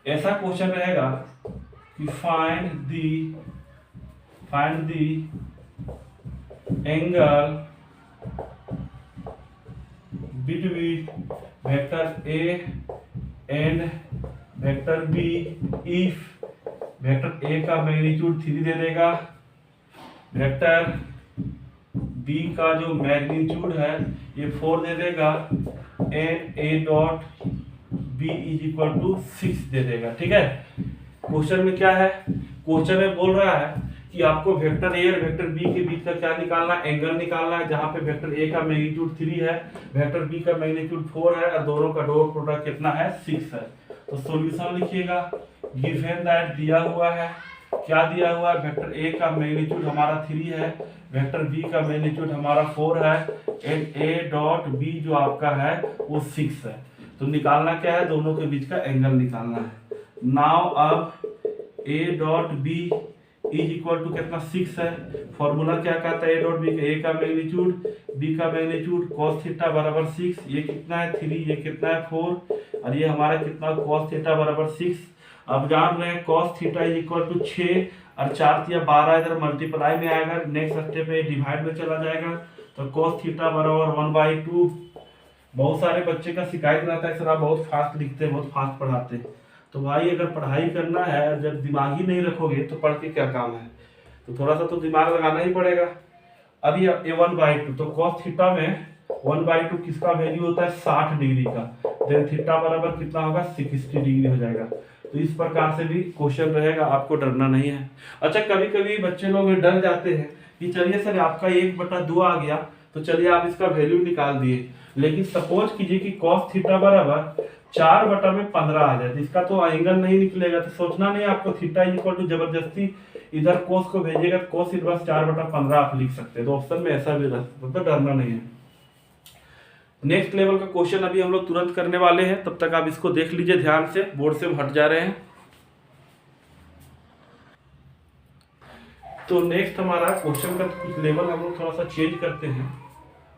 ऐसा क्वेश्चन रहेगा कि find the angle between vector A and vector B if vector A का मैग्नीट्यूड 3 दे देगा, वेक्टर बी का जो मैग्नीट्यूड है ये 4 दे देगा, and A dot B is equal to 6 दे देगा, ठीक है। क्वेश्चन में क्या है, क्वेश्चन में बोल रहा है कि आपको वेक्टर ए और वेक्टर बी के बीच का क्या निकालना है, एंगल निकालना है, जहां पे वेक्टर ए का मैग्नीट्यूड 3 है, वेक्टर बी का मैग्नीट्यूड 4 है, और दोनों का डॉट प्रोडक्ट कितना है, 6 है। तो सॉल्यूशन लिखिएगा, गिवन दैट दिया हुआ है, क्या दिया हुआ है, वेक्टर ए का मैग्नीट्यूड हमारा 3 है, वेक्टर बी का मैग्नीट्यूड हमारा 4 है, एंड ए डॉट बी जो आपका है वो 6 है। तो निकालना क्या है, दोनों के बीच का एंगल निकालना है। नाउ अब A dot B is equal to कितना, 6 है। फॉर्मूला क्या कहता है, ए डॉट बी, ए का मैग्नीट्यूड बी का मैग्नीट्यूड cos थीटा बराबर 6, ये कितना है 3, ये कितना है 4, और ये हमारा कितना cos थीटा बराबर 6। अब जान रहे हैं cos theta is equal to 6 और 4 या 12 इधर मल्टीप्लाई में आएगा, नेक्स्ट स्टेप में डिवाइड में चला जाएगा, तो cos थीटा बराबर 1/2। बहुत सारे बच्चे का शिकायत रहता है सर आप बहुत फास्ट लिखते हैं, बहुत फास्ट पढ़ाते हैं। तो भाई अगर पढ़ाई करना है, जब दिमाग ही नहीं रखोगे तो पढ़ के क्या काम है, तो थोड़ा सा तो दिमाग लगाना ही पड़ेगा। अभी ए 1/2, तो cos थीटा में 1/2 किसका वैल्यू होता है, 60 डिग्री का, देन थीटा बराबर कितना होगा, 60 डिग्री हो जाएगा। तो इस प्रकार से भी क्वेश्चन रहेगा, आपको डरना नहीं है। अच्छा, कभी कभी बच्चे लोग डर जाते हैं कि चलिए सर आपका 1/2 आ गया, तो चलिए आप इसका वैल्यू निकाल दिए, लेकिन सपोज कीजिए कि cos थीटा बराबर 4/15 आ जाए, इसका तो एंगल नहीं निकलेगा, तो सोचना नहीं आपको, थीटा इज इक्वल टू जबरदस्ती इधर cos को भेजिएगा, cos इनवर्स 4/15 आप लिख सकते हैं। तो ऑप्शन में ऐसा भी रह सकता है, तो डरना नहीं है। नेक्स्ट लेवल का क्वेश्चन अभी हम लोग तुरंत करने वाले हैं, तब तक आप इसको देख लीजिए ध्यान से, बोर्ड से हट जा रहे हैं। तो नेक्स्ट हमारा क्वेश्चन का कुछ लेवल हम लोग थोड़ा सा चेंज करते हैं,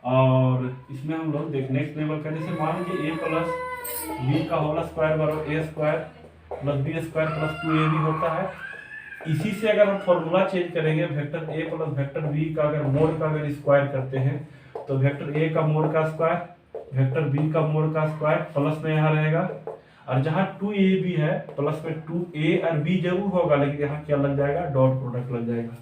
और इसमें हम लोग देख नेक्स्ट लेवल का, जैसे मान लीजिए a प्लस बी का होल स्क्वायर बराबर a square plus B square plus 2ab होता है। इसी से अगर हम फॉर्मूला चेंज करेंगे, vector a plus vector b का अगर मोड का अगर स्क्वायर करते हैं, तो वेक्टर a का मोड का स्क्वायर, वेक्टर b का मोड का स्क्वायर, प्लस में यहाँ रहेगा, और जहाँ 2ab है प्लस में 2a और b जरूर होगा, लेकिन यहाँ क्या लग जाएगा, डॉट प्रोडक्ट लग जाएगा।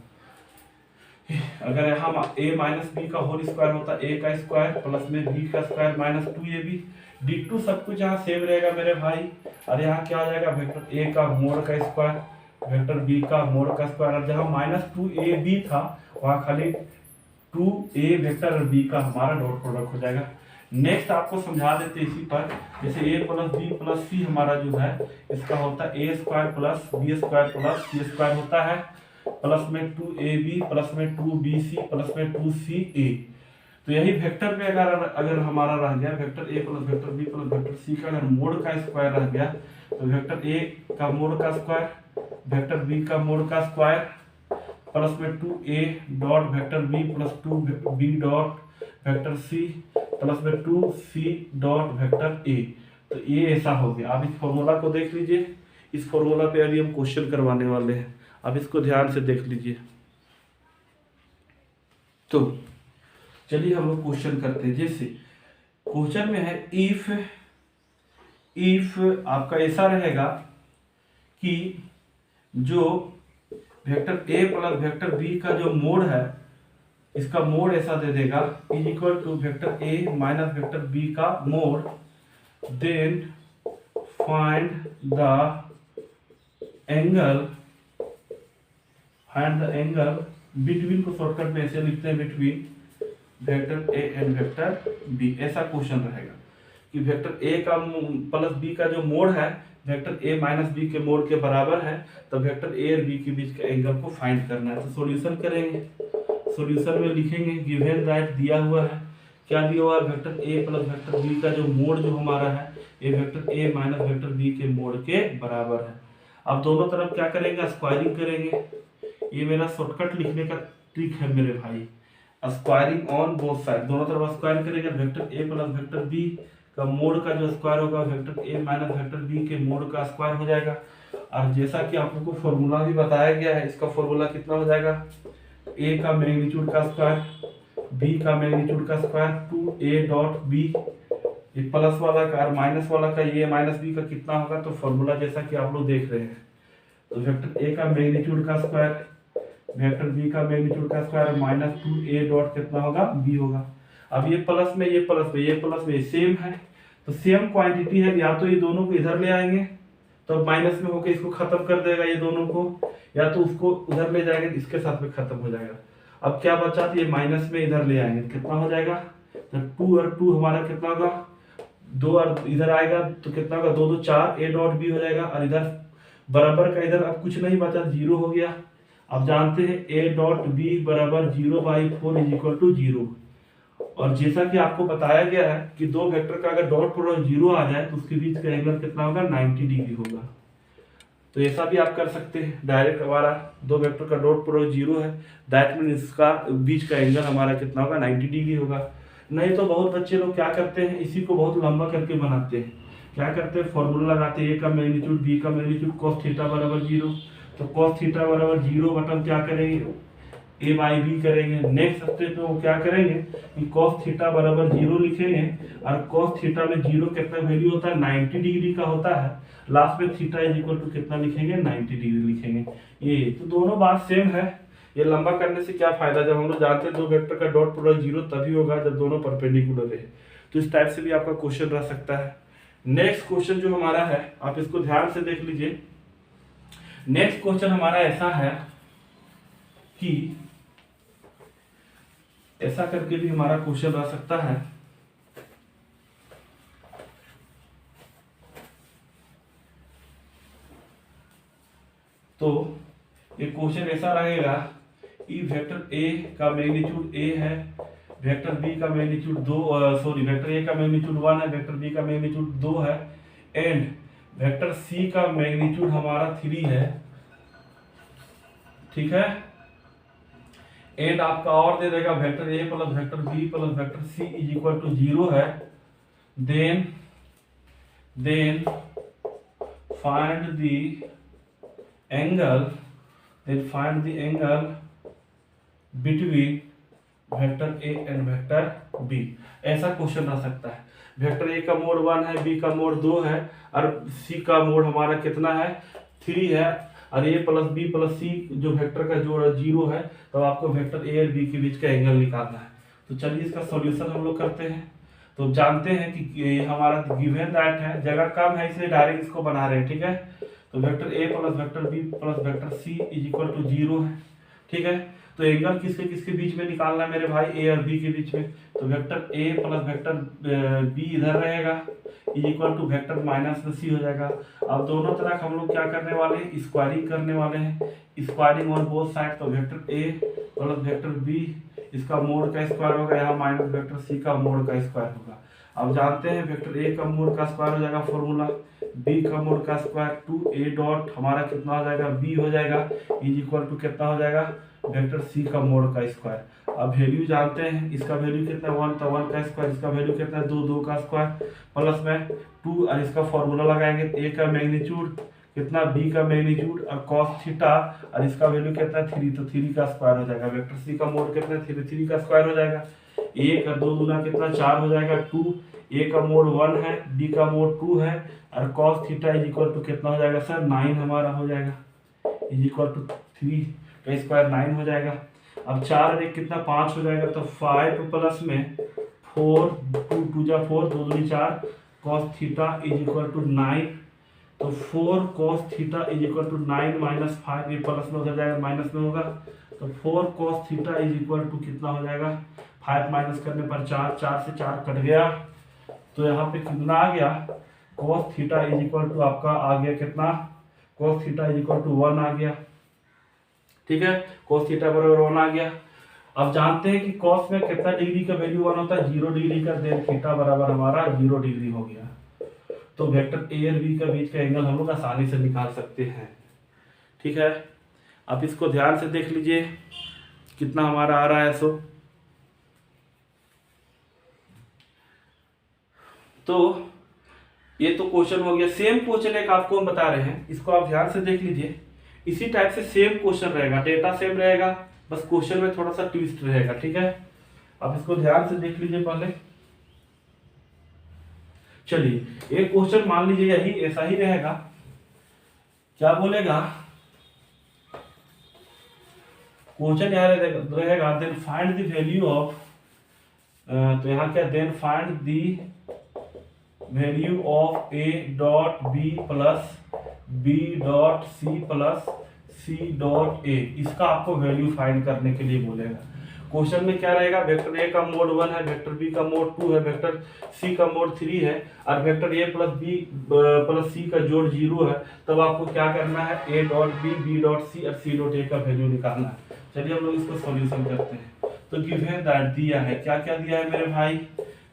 अगर यहाँ a माइनस बी का होल स्क्वायर होता है, a का स्क्वायर प्लस में b का स्क्वायर माइनस 2ab, d2 सब कुछ यहाँ सेम रहेगा मेरे भाई, और यहाँ क्या आ जाएगा, वेक्टर a का मोड का स्क्वायर, वेक्टर b का मोड का स्क्वायर, और जहाँ माइनस 2ab था वहाँ खाली 2a वेक्टर और b का हमारा डॉट प्रोडक्ट हो जाएगा। नेक्स्ट आपको समझा देते इसी पर, जैसे a plus B plus C हमारा जो है इसका होता है a square plus B square plus C square होता है, प्लस में 2ab प्लस में 2bc प्लस में 2ca। तो यही वेक्टर में अगर हमारा रह गया vector a plus vector b plus vector c का अगर मोड का स्क्वायर रह गया, तो वेक्टर a का मोड का स्क्वायर वेक्टर बी का मोड का स्क्वायर प्लस में 2a dot vector B plus 2b dot vector C plus में 2c डॉट वेक्टर ए। तो ये ऐसा हो गया। आप इस फॉर्मूला को देख लीजिए, इस फॉर्मूला पे अभी हम क्वेश्चन करवाने वाले हैं, अब इसको ध्यान से देख लीजिए। तो चलिए हम लोग क्वेश्चन करते हैं। जैसे क्वेश्चन में है इफ आपका ऐसा रहेगा कि जो vector A plus vector B का जो मोड है, इसका मोड ऐसा दे देगा is equal to vector A minus vector B का mod, then find the angle between को शॉर्टकट में ऐसे लिखते हैं, between vector A and vector B. ऐसा क्वेश्चन रहेगा कि वेक्टर ए का प्लस बी का जो मोड है वेक्टर ए माइनस बी के मोड के बराबर है, तो वेक्टर ए और बी के बीच के एंगल को फाइंड करना है। तो सॉल्यूशन करेंगे, सॉल्यूशन में लिखेंगे गिवन दैट दिया हुआ है, क्या दिया हुआ है, vector A plus vector B का जो मोड जो हमारा है ये vector A minus vector B के मोड के बराबर है। अब दोनों तरफ क्या करेंगे, स्क्वायरिंग करेंगे। ये मेरा शॉर्टकट लिखने का ट्रिक है मेरे भाई, स्क्वायरिंग ऑन बोथ साइड, दोनों तरफ स्क्वायर करेंगे। Vector A plus vector B का मोड का जो स्क्वायर होगा vector A minus vector B के मोड का स्क्वायर हो जाएगा। और जैसा कि आप लोगों को फॉर्मूला भी बताया गया है, इसका फॉर्मूला कितना हो जाएगा, ए का मैग्नीट्यूड का स्क्वायर बी का मैग्नीट्यूड का स्क्वायर 2a डॉट बी, ये प्लस वाला का और माइनस वाला का ये माइनस बी का कितना होगा। तो फॉर्मूला जैसा कि आप लोग देख रहे हैं, तो वेक्टर ए का मैग्नीट्यूड का स्क्वायर वेक्टर बी का मैग्नीट्यूड का स्क्वायर माइनस 2a डॉट कितना होगा, बी होगा। अब ये प्लस में ये प्लस में ये प्लस में सेम है, तो सेम क्वांटिटी है, या तो ये दोनों को इधर ले आएंगे तो माइनस में होकर इसको खत्म कर देगा ये दोनों को, या तो उसको उधर ले जाएंगे इसके साथ में खत्म हो जाएगा। अब क्या बचा, तो ये माइनस में इधर ले आएंगे कितना हो जाएगा, तो 2 और 2 हमारा कितना होगा, 2 और इधर आएगा तो कितना होगा, 2 2 4 a डॉट बी हो जाएगा। और इधर बराबर का इधर अब कुछ नहीं बचा, 0 हो गया। अब जानते हैं a डॉट बी बराबर 0/4 इज इक्वल टू 0। और जैसा कि आपको बताया गया है कि दो वेक्टर का अगर डॉट प्रोडक्ट 0 आ जाए तो उसके बीच का एंगल कितना होगा, 90 डिग्री होगा। तो ऐसा भी आप कर सकते हैं, डायरेक्ट हमारा दो वेक्टर का डॉट प्रोडक्ट 0 है, दैट मीन इसका बीच का एंगल हमारा कितना होगा, 90 डिग्री होगा। नहीं तो बहुत बच्चे लोग क्या करते हैं, इसी को बहुत लंबा करके बनाते हैं। क्या करते हैं, फॉर्मूला लगाते हैं, ए का मैग्नीट्यूड बी का मैग्नीट्यूड कॉस थीटा बराबर 0, तो कॉस थीटा बराबर 0 बटन क्या करेंगे, ए बाई बी करेंगे। नेक्स्ट स्टेप में वो क्या करेंगे कि कॉस थीटा बराबर 0 लिखेंगे, और कॉस थीटा में 0 कितना वैल्यू होता है, 90 डिग्री का होता है। लास्ट में थीटा इज इक्वल टू कितना लिखेंगे, 90 डिग्री लिखेंगे। ये तो दोनों बात सेम है। ये लंबा करने से क्या फायदा, जब हम लोग जानते हैं दो वेक्टर का डॉट प्रोडक्ट 0 तभी होगा जब दोनों परपेंडिकुलर रहे। तो इस टाइप से भी आपका क्वेश्चन रह सकता है। नेक्स्ट क्वेश्चन जो हमारा है, आप इसको ध्यान से देख लीजिए। नेक्स्ट क्वेश्चन हमारा ऐसा है कि ऐसा करके भी हमारा क्वेश्चन रह सकता है, तो ये क्वेश्चन ऐसा रहेगा कि वेक्टर ए का मैग्नीट्यूड ए है, वेक्टर बी का मैग्नीट्यूड वेक्टर ए का मैग्नीट्यूड 1 है, वेक्टर बी का मैग्नीट्यूड 2 है, एंड वेक्टर सी का मैग्नीट्यूड हमारा 3 है, ठीक है। एंड आपका और दे देगा vector A plus vector B plus vector C is equal to 0 है। Then find the angle between vector A and vector B. ऐसा क्वेश्चन रह सकता है। वेक्टर ए का मोड 1 है, बी का मोड 2 है, और सी का मोड हमारा कितना है, 3 है, और ए प्लस बी प्लस सी जो वेक्टर का जोड़ 0 है, तो आपको वेक्टर ए और बी के बीच का एंगल निकालना है। तो चलिए इसका सॉल्यूशन हम लोग करते हैं। तो जानते हैं कि ये हमारा गिवन दैट है, जगह कम है इसलिए डायरेक्ट इसको बना रहे हैं, ठीक है। तो vector A plus vector B plus vector C is equal to 0 है, ठीक है। तो एंगल किसके किसके बीच में निकालना है मेरे भाई, ए और बी के बीच में। तो vector A plus vector B इधर रहेगा is equal to vector minus में सी हो जाएगा। अब दोनों तरफ हम लोग क्या करने वाले हैं, स्क्वायरिंग करने वाले हैं, स्क्वायरिंग ऑन बोथ साइड। तो vector A plus vector B इसका मोड का स्क्वायर होगा, यहाँ माइनस वेक्टर सी का मोड का स्क्वायर होगा। अब जानते हैं वेक्टर ए का मोड का स्क्वायर हो जाएगा फॉर्मूला बी का मोड का स्क्वायर 2a डॉट हमारा कितना हो जाएगा b हो जाएगा इज इक्वल टू कितना हो जाएगा वेक्टर c का मोड का स्क्वायर। अब वैल्यू जानते हैं, इसका वैल्यू कितना 1 था 1 का स्क्वायर, इसका वैल्यू कितना 2 2 का स्क्वायर प्लस में 2 और इसका फॉर्मूला लगाएंगे a का मैग्नीट्यूड कितना b का मैग्नीट्यूड और cos थीटा और इसका वैल्यू कितना 3 तो 3 का स्क्वायर हो जाएगा। वेक्टर c का मोड कितना 3 का स्क्वायर हो जाएगा। a का 2 गुना कितना 4 हो जाएगा 2, a का मोड 1 है b का मोड 2 है और cos theta is equal to कितना हो जाएगा सर 9 हमारा हो जाएगा इज इक्वल टू 3 का स्क्वायर 9 हो जाएगा। अब 4 और 1 कितना 5 हो जाएगा तो 5 प्लस में 4 2 2 जा 4 2 दूनी 4 cos theta is equal to 9 तो 4 cos theta is equal to 9 minus 5 ये प्लस में उधर जाएगा माइनस में होगा तो 4 cos theta is equal to कितना हो जाएगा 5 माइनस करने पर 4 4 से 4 कट गया तो यहाँ पे कितना आ गया cos theta is equal to आपका आ गया कितना cos theta is equal to 1 आ गया। ठीक है, cos थीटा बराबर 1 आ गया। अब जानते हैं कि cos में कितना डिग्री का वैल्यू 1 होता है 0 डिग्री का, देन थीटा बराबर हमारा 0 डिग्री हो गया। तो वेक्टर ए और बी का बीच का एंगल हम लोग आसानी से निकाल सकते हैं। ठीक है, अब इसको ध्यान से देख लीजिए कितना हमारा आ रहा है। सो तो ये तो क्वेश्चन हो गया। सेम क्वेश्चन एक आपको हम बता रहे हैं, इसको आप ध्यान से देख लीजिए। इसी टाइप से सेम क्वेश्चन रहेगा, डेटा सेम रहेगा, बस क्वेश्चन में थोड़ा सा ट्विस्ट रहेगा। ठीक है, अब इसको ध्यान से देख लीजिए पहले। चलिए एक क्वेश्चन मान लीजिए यही ऐसा ही रहेगा। क्या बोलेगा क्वेश्चन यहाँ रहेगा then find the value of तो यहाँ क्या then find the value of a dot b plus b dot c plus c dot a। इसका आपको वैल्यू फाइंड करने के लिए बोलेगा। क्वेश्चन में क्या रहेगा वेक्टर a का मोड 1 है, वेक्टर b का मोड 2 है, वेक्टर c का मोड 3 है और vector a plus b plus c का जोड़ 0 है। तब आपको क्या करना है a dot b b dot c और c डॉट a का वैल्यू निकालना है। चलिए हम लोग इसको सॉल्यूशन करते हैं। तो गिवन दैट दिया है, क्या क्या दिया है मेरे भाई,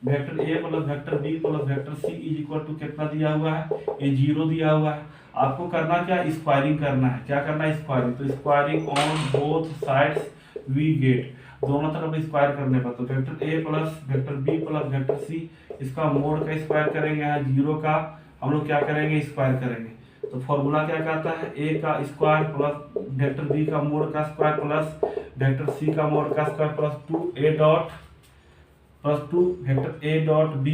vector a plus vector b plus vector c is equal to कितना दिया हुआ है ये 0 दिया हुआ है। आपको करना क्या स्क्वायरिंग करना है। क्या करना है स्क्वायरिंग, तो squaring on both sides we get, दोनों तरफ स्क्वायर करने पर तो vector a plus vector b plus vector c इसका मोड का स्क्वायर करेंगे, यहाँ 0 का हम लोग क्या करेंगे स्क्वायर करेंगे। तो फॉर्मूला क्या कहता है a का स्क्वायर प्लस वेक्टर b का मोड का स्क्वायर प्लस वेक्टर c का मोड का square plus 2a dot plus 2 vector a dot b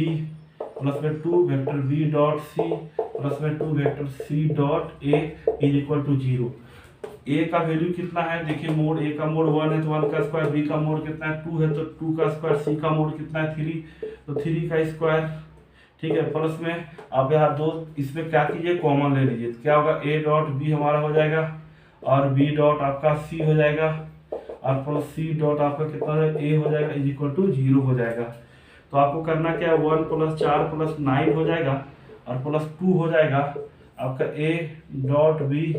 plus में 2 vector b dot c plus में 2 vector c dot a is equal to 0। a का value कितना है देखिए, मोड a का mode 1 है तो 1 का स्क्वायर, b का मोड कितना है 2 है तो 2 का स्क्वायर, c का मोड कितना है 3 तो 3 का स्क्वायर। ठीक है, प्लस में आप यहाँ दो इसमें क्या कीजिए कॉमन ले लीजिए, क्या होगा a डॉट b हमारा हो जाएगा और b डॉट आपका c हो जाएगा और प्लस c डॉट आपका कितना हो जाएगा a हो जाएगा इज इक्वल टू 0 हो जाएगा। तो आपको करना क्या है 1 प्लस 4 प्लस 9 हो जाएगा और प्लस 2 हो जाएगा आपका a dot b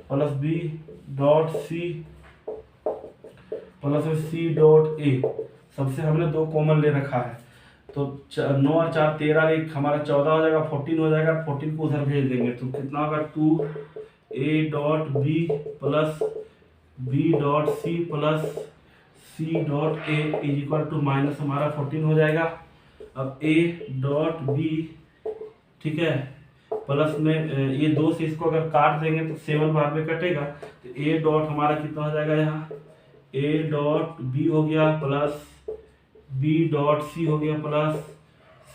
plus b dot c plus c dot a। सबसे हमने 2 कॉमन ले रखा है तो 9 और 4 13 एक हमारा 14 हो जाएगा, 14 हो जाएगा, 14 को उधर भेज देंगे तो कितना होगा 2a dot b plus b dot c plus c dot a is equal to minus हमारा 14 हो जाएगा। अब a डॉट b ठीक है प्लस में ये 2 से इसको अगर काट देंगे तो 7 बाद में कटेगा तो a डॉट हमारा कितना हो जाएगा यहाँ a डॉट b हो गया प्लस b डॉट c हो गया प्लस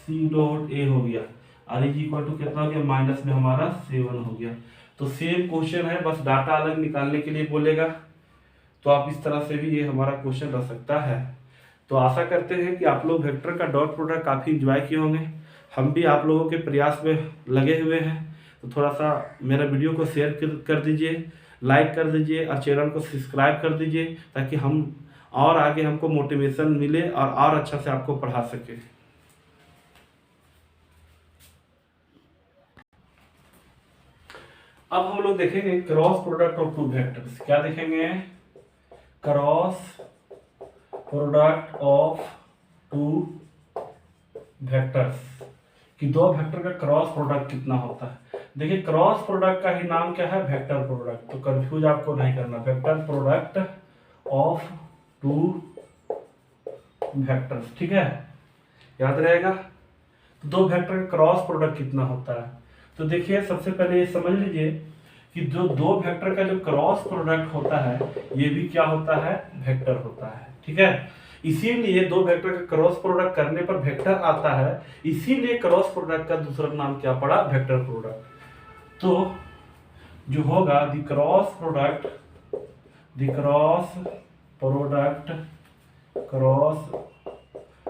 c डॉट a हो गया और इज इक्वल टू कितना हो गया माइनस में हमारा 7 हो गया। तो सेम क्वेश्चन है, बस डाटा अलग निकालने के लिए बोलेगा। तो आप इस तरह से भी ये हमारा क्वेश्चन रह सकता है। तो आशा करते हैं कि आप लोग वेक्टर का डॉट प्रोडक्ट काफ़ी इंजॉय किए होंगे। हम भी आप लोगों के प्रयास में लगे हुए हैं। तो थोड़ा सा मेरा वीडियो को शेयर कर दीजिए, लाइक कर दीजिए और चैनल को सब्सक्राइब कर दीजिए ताकि हम और आगे हमको मोटिवेशन मिले और अच्छा से आपको पढ़ा सके। अब हम लोग देखेंगे क्रॉस प्रोडक्ट ऑफ 2 वेक्टर्स। क्या देखेंगे क्रॉस प्रोडक्ट ऑफ 2 वेक्टर्स कि 2 वेक्टर का क्रॉस प्रोडक्ट कितना होता है। देखिए क्रॉस प्रोडक्ट का ही नाम क्या है, वेक्टर प्रोडक्ट। तो कंफ्यूज आपको नहीं करना, vector product of two vectors, ठीक है, याद रहेगा। तो दो वेक्टर का क्रॉस प्रोडक्ट कितना होता है, तो देखिए सबसे पहले ये समझ लीजिए कि जो दो वेक्टर का जो क्रॉस प्रोडक्ट होता है ये भी क्या होता है, वेक्टर होता है, ठीक है। इसीलिए दो वेक्टर का क्रॉस प्रोडक्ट करने पर वेक्टर आता है, इसीलिए क्रॉस प्रोडक्ट का दूसरा नाम क्या पड़ा, वेक्टर प्रोडक्ट। तो जो होगा the cross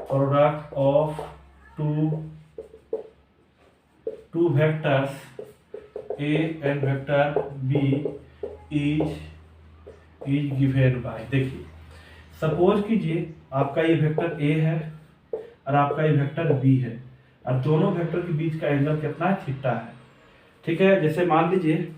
product of two vectors A and vector B is given by, देखिए सपोज कीजिए आपका ये वेक्टर A है और आपका ये वेक्टर B है और दोनों वेक्टर के बीच का एंगल कितना है, थीटा है, ठीक है। जैसे मान लीजिए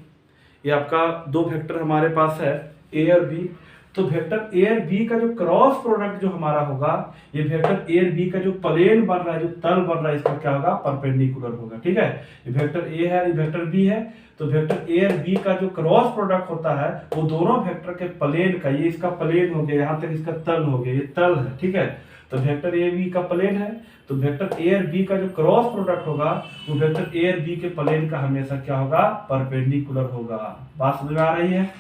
ये आपका दो वेक्टर हमारे पास है A और B, तो वेक्टर A और B का जो क्रॉस प्रोडक्ट जो हमारा होगा, ये वेक्टर A और B का जो प्लेन बन रहा है, जो तल बन रहा है, इसका क्या होगा, परपेंडिकुलर होगा, ठीक है। ये वेक्टर A है, ये वेक्टर B है, तो वेक्टर A और B का जो क्रॉस प्रोडक्ट होता है वो दोनों वेक्टर के प्लेन का, ये इसका प्लेन हो गया, यहाँ तक इसका तल हो गया, ये तल है, ठीक है। तो वेक्टर A B का प्लेन है, तो वेक्टर A और B का जो क्रॉस प्रोडक्ट होगा वो वेक्टर A और B के प्लेन का हमेशा क्या होगा, परपेंडिकुलर होगा। बात समझ में आ रही है।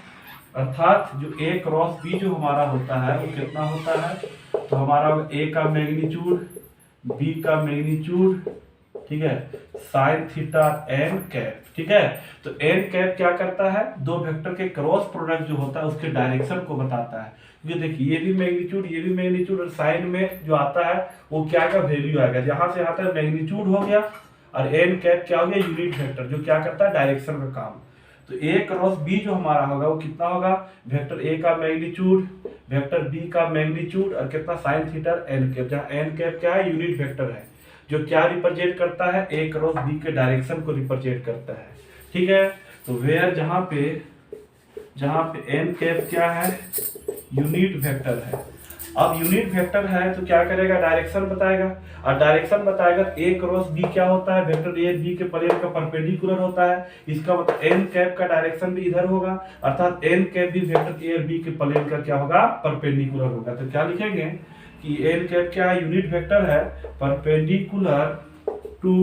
अर्थात जो A क्रॉस B जो हमारा होता है वो कितना होता है, तो हमारा A का मैग्नीट्यूड, B का मैग्नीट्यूड, ठीक है, साइन थीटा एन कैप, ठीक है। तो एन कैप क्या करता है, दो वेक्टर के क्रॉस प्रोडक्ट जो होता है उसके डायरेक्शन को बताता है। क्योंकि देखिए ये भी मैग्नीट्यूड और साइन में जो आता है वो क्या का वैल्यू आएगा, जहां से आता है मैग्नीट्यूड हो गया और एन कैप क्या हो गया, यूनिट वेक्टर जो क्या करता है, डायरेक्शन का काम। तो A क्रॉस B जो हमारा होगा वो कितना होगा, वेक्टर A का मैग्नीट्यूड, वेक्टर B का मैग्नीट्यूड और कितना, साइन थीटा एन कैप, जहाँ एन कैप क्या है, यूनिट वेक्टर है जो क्या रिप्रेजेंट करता है, A क्रॉस B के डायरेक्शन को रिप्रेजेंट करता है, ठीक है। तो वेयर जहां पे एन कैप क्या है, यूनिट वेक्टर है। अब यूनिट वेक्टर है तो क्या करेगा, डायरेक्शन बताएगा, और डायरेक्शन बताएगा तो A क्रॉस B क्या होता है, वेक्टर A B के प्लेन का परपेंडिकुलर होता है। इसका मतलब एन कैप का डायरेक्शन भी इधर होगा, अर्थात एन कैप भी वेक्टर A और B के प्लेन का क्या होगा, परपेंडिकुलर होगा। तो क्या लिखेंगे कि एन कैप क्या है, यूनिट वेक्टर है, perpendicular to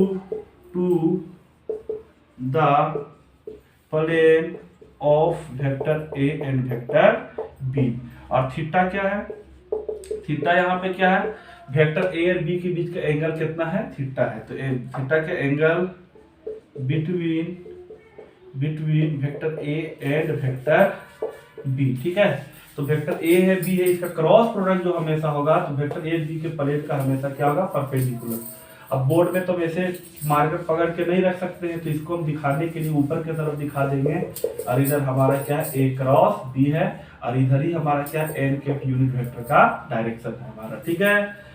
the plane of vector A and vector B। और थीटा क्या है, थीटा यहाँ पे क्या है, वेक्टर A और B के बीच का एंगल कितना है, थीटा है। तो थीटा के angle between vector A and vector B, ठीक है। तो वेक्टर A है, B है, इसका क्रॉस प्रोडक्ट जो हमेशा होगा तो वेक्टर A B के प्लेन का हमेशा क्या होगा, परपेंडिकुलर। अब बोर्ड में तो वैसे मार्कर पकड़ के नहीं रख सकते हैं, तो इसको हम दिखाने के लिए ऊपर की तरफ दिखा देंगे। और इधर हमारा क्या है, A क्रॉस B है, और इधर ही हमारा क्या है, एन कैप यूनिट वेक्टर का डायरेक्शन है हमारा, ठीक है।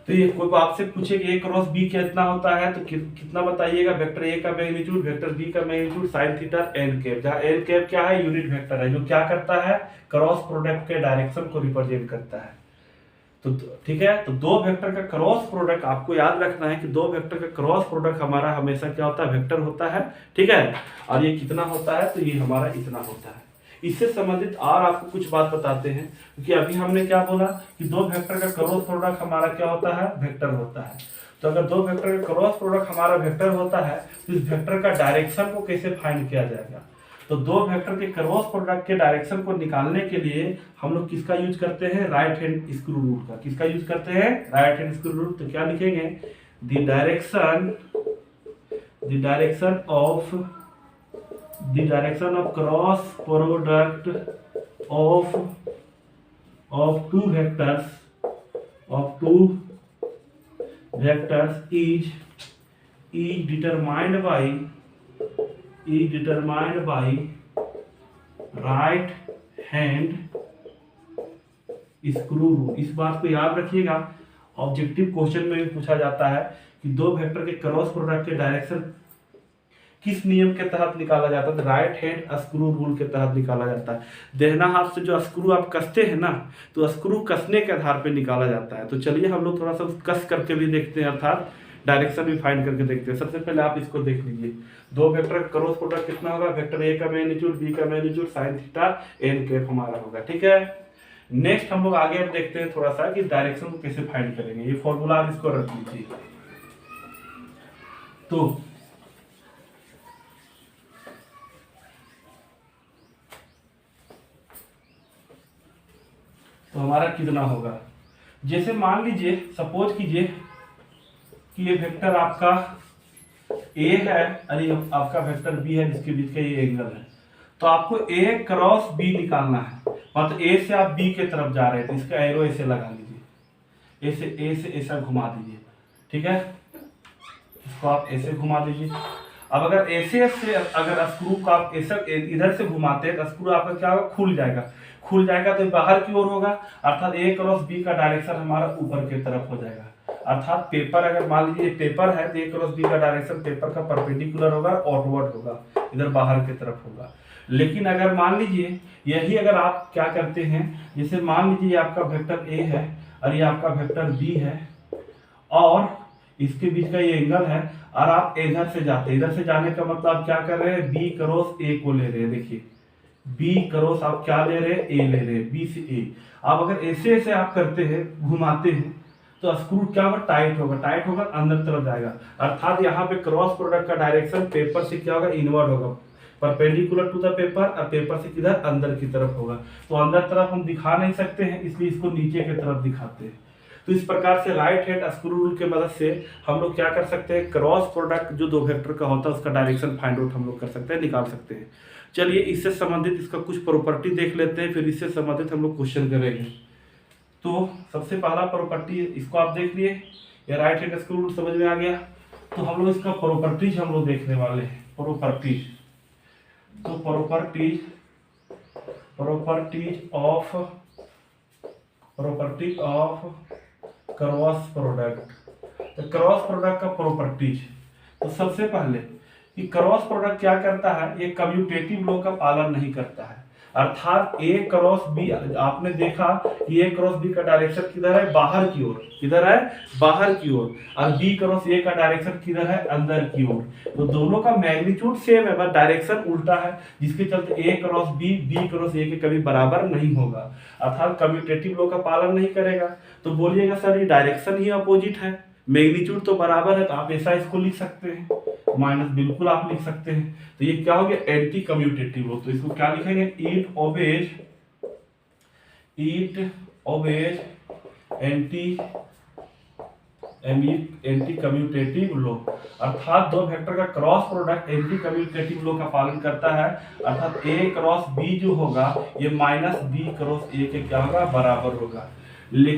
तो ये कोई आपसे पूछे कि A क्रॉस B कितना होता है तो कितना बताइएगा, वेक्टर A का मैग्नीट्यूड, वेक्टर B का magnitude, sine theta N cap, जहाँ एन कैप क्या है, यूनिट वेक्टर है जो क्या करता है, क्रॉस प्रोडक्ट के डायरेक्शन को रिप्रेजेंट करता है। तो ठीक है, तो दो वेक्टर का क्रॉस प्रोडक्ट आपको याद रखना है कि दो वेक्टर का क्रॉस प्रोडक्ट हमारा हमेशा क्या होता है, वेक्टर होता है, ठीक है। और ये कितना होता है, तो ये हमारा इतना होता है। इससे संबंधित और आपको कुछ बात बताते हैं, क्योंकि अभी हमने क्या बोला कि दो वेक्टर का क्रॉस प्रोडक्ट हमारा क्या होता है, वेक्टर होता है। तो अगर दो वेक्टर का क्रॉस प्रोडक्ट हमारा वेक्टर होता है तो इस वेक्टर का डायरेक्शन को कैसे फाइंड किया जाएगा। तो दो वेक्टर के क्रॉस प्रोडक्ट के डायरेक्शन को निकालने के लिए हम लोग किसका यूज करते हैं, राइट हैंड स्क्रू रूल का। किसका यूज करते हैं, राइट हैंड स्क्रू रूल। तो क्या लिखेंगे, the direction of cross product of two vectors is determined by right hand screw rule. इस बात को याद रखिएगा, ऑब्जेक्टिव क्वेश्चन में भी पूछा जाता है कि दो वेक्टर के क्रॉस प्रोडक्ट के डायरेक्शन किस नियम के तहत निकाला जाता है, राइट हैंड स्क्रू रूल के तहत निकाला जाता है। दाहिना हाथ से जो स्क्रू आप कसते हैं ना, तो स्क्रू कसने के आधार पे निकाला जाता है। तो चलिए हम लोग थोड़ा सा कस करके भी देखते हैं। अर्थात डायरेक्शन भी फाइंड करके देखते हैं। सबसे पहले आप इसको देख लीजिए, दो वेक्टर का क्रॉस प्रोडक्ट कितना होगा, वेक्टर ए का मैग्नीट्यूड बी का magnitude sine theta N cap हमारा होगा, ठीक है। नेक्स्ट हम लोग आगे अब देखते हैं थोड़ा सा कि डायरेक्शन को कैसे फाइंड करेंगे। ये फॉर्मूला आप इसको रख लीजिए। तो हमारा कितना होगा, जैसे मान लीजिए सपोज कीजिए कि ये वेक्टर आपका ए है और ये आपका वेक्टर बी है, जिसके बीच का ये एंगल है। तो आपको ए क्रॉस बी निकालना है, मतलब ए से आप बी के तरफ जा रहे हैं तो इसका एरो ऐसे लगा लीजिए, ए से ऐसा घुमा दीजिए, ठीक है। इसको आप ऐसे घुमा दीजिए। अब अगर ऐसे से अगर स्क्रू को आप ऐसा इधर से घुमाते हैं तो स्क्रू आपका क्या होगा, खुल जाएगा तो बाहर की ओर होगा, अर्थात ए क्रॉस बी का डायरेक्शन हमारा ऊपर की तरफ हो जाएगा। अर्थात पेपर अगर मान लीजिए पेपर है तो ए क्रॉस बी का डायरेक्शन पेपर का परपेंडिकुलर होगा, आउटवर्ड होगा, इधर बाहर की तरफ होगा। लेकिन अगर मान लीजिए यही अगर आप क्या करते हैं, जैसे मान लीजिए आपका वेक्टर ए है और ये आपका वेक्टर बी है और इसके बीच का ये एंगल है और आप इधर से जाते हैं, इधर से जाने का मतलब आप क्या कर रहे हैं, बी क्रॉस ए को ले रहे हैं। देखिए बी क्रॉस आप क्या ले रहे हैं, ए ले रहे हैं, बी से ए। आप अगर ऐसे आप करते हैं, घुमाते हैं तो स्क्रू क्या होगा, टाइट होगा, अंदर तरफ जाएगा। अर्थात यहाँ पे क्रॉस प्रोडक्ट का डायरेक्शन पेपर से क्या होगा, इनवर्ड होगा, परपेंडिकुलर टू द पेपर, और पेपर से किधर, अंदर की तरफ होगा। तो अंदर तरफ हम दिखा नहीं सकते हैं, इसलिए इसको नीचे की तरफ दिखाते हैं। तो इस प्रकार से राइट हैंड स्क्रू रूल के मदद से हम लोग क्या कर सकते हैं, क्रॉस प्रोडक्ट जो दो वेक्टर का होता है उसका डायरेक्शन फाइंड आउट हम लोग कर सकते हैं, निकाल सकते हैं। चलिए इससे संबंधित इसका कुछ प्रॉपर्टी देख लेते हैं, फिर इससे संबंधित हम लोग क्वेश्चन करेंगे। तो सबसे पहला प्रॉपर्टी, इसको आप देख लिए, ये राइट हैंड स्क्रू रूल समझ में आ गया। तो हम लोग इसका प्रॉपर्टीज हम लोग देखने वाले हैं, प्रॉपर्टीज। तो प्रॉपर्टी ऑफ क्रॉस प्रोडक्ट। तो क्रॉस प्रोडक्ट का प्रॉपर्टीज, तो सबसे पहले कि क्रॉस प्रोडक्ट क्या करता है, ये कम्यूटेटिव लॉ का पालन नहीं करता है। अर्थात ए क्रॉस बी, आपने देखा कि ए क्रॉस बी का डायरेक्शन किधर है, बाहर की ओर, किधर है, बाहर की ओर, और बी क्रॉस ए का डायरेक्शन किधर है, अंदर की ओर। तो दोनों का मैग्नीट्यूड सेम है, बस डायरेक्शन उल्टा है, जिसके चलते ए क्रॉस बी क्रॉस ए के कभी बराबर नहीं होगा, अर्थात कम्यूटेटिव लॉ का पालन नहीं करेगा। तो बोलिएगा सर ये डायरेक्शन ही अपोजिट है, मैग्नीट्यूड तो बराबर है, तो आप ऐसा इसको लिख सकते हैं, माइनस बिल्कुल आप लिख सकते हैं। तो ये क्या हो गया, एंटी कम्यूटेटिव लॉ। तो इसको क्या लिखेंगे, it obeys anti commutative law. अर्थात दो वेक्टर का cross product anti commutative law का पालन करता है। अर्थात ए क्रॉस बी जो होगा ये माइनस बी क्रॉस ए के क्या होगा, बराबर होगा। लेकिन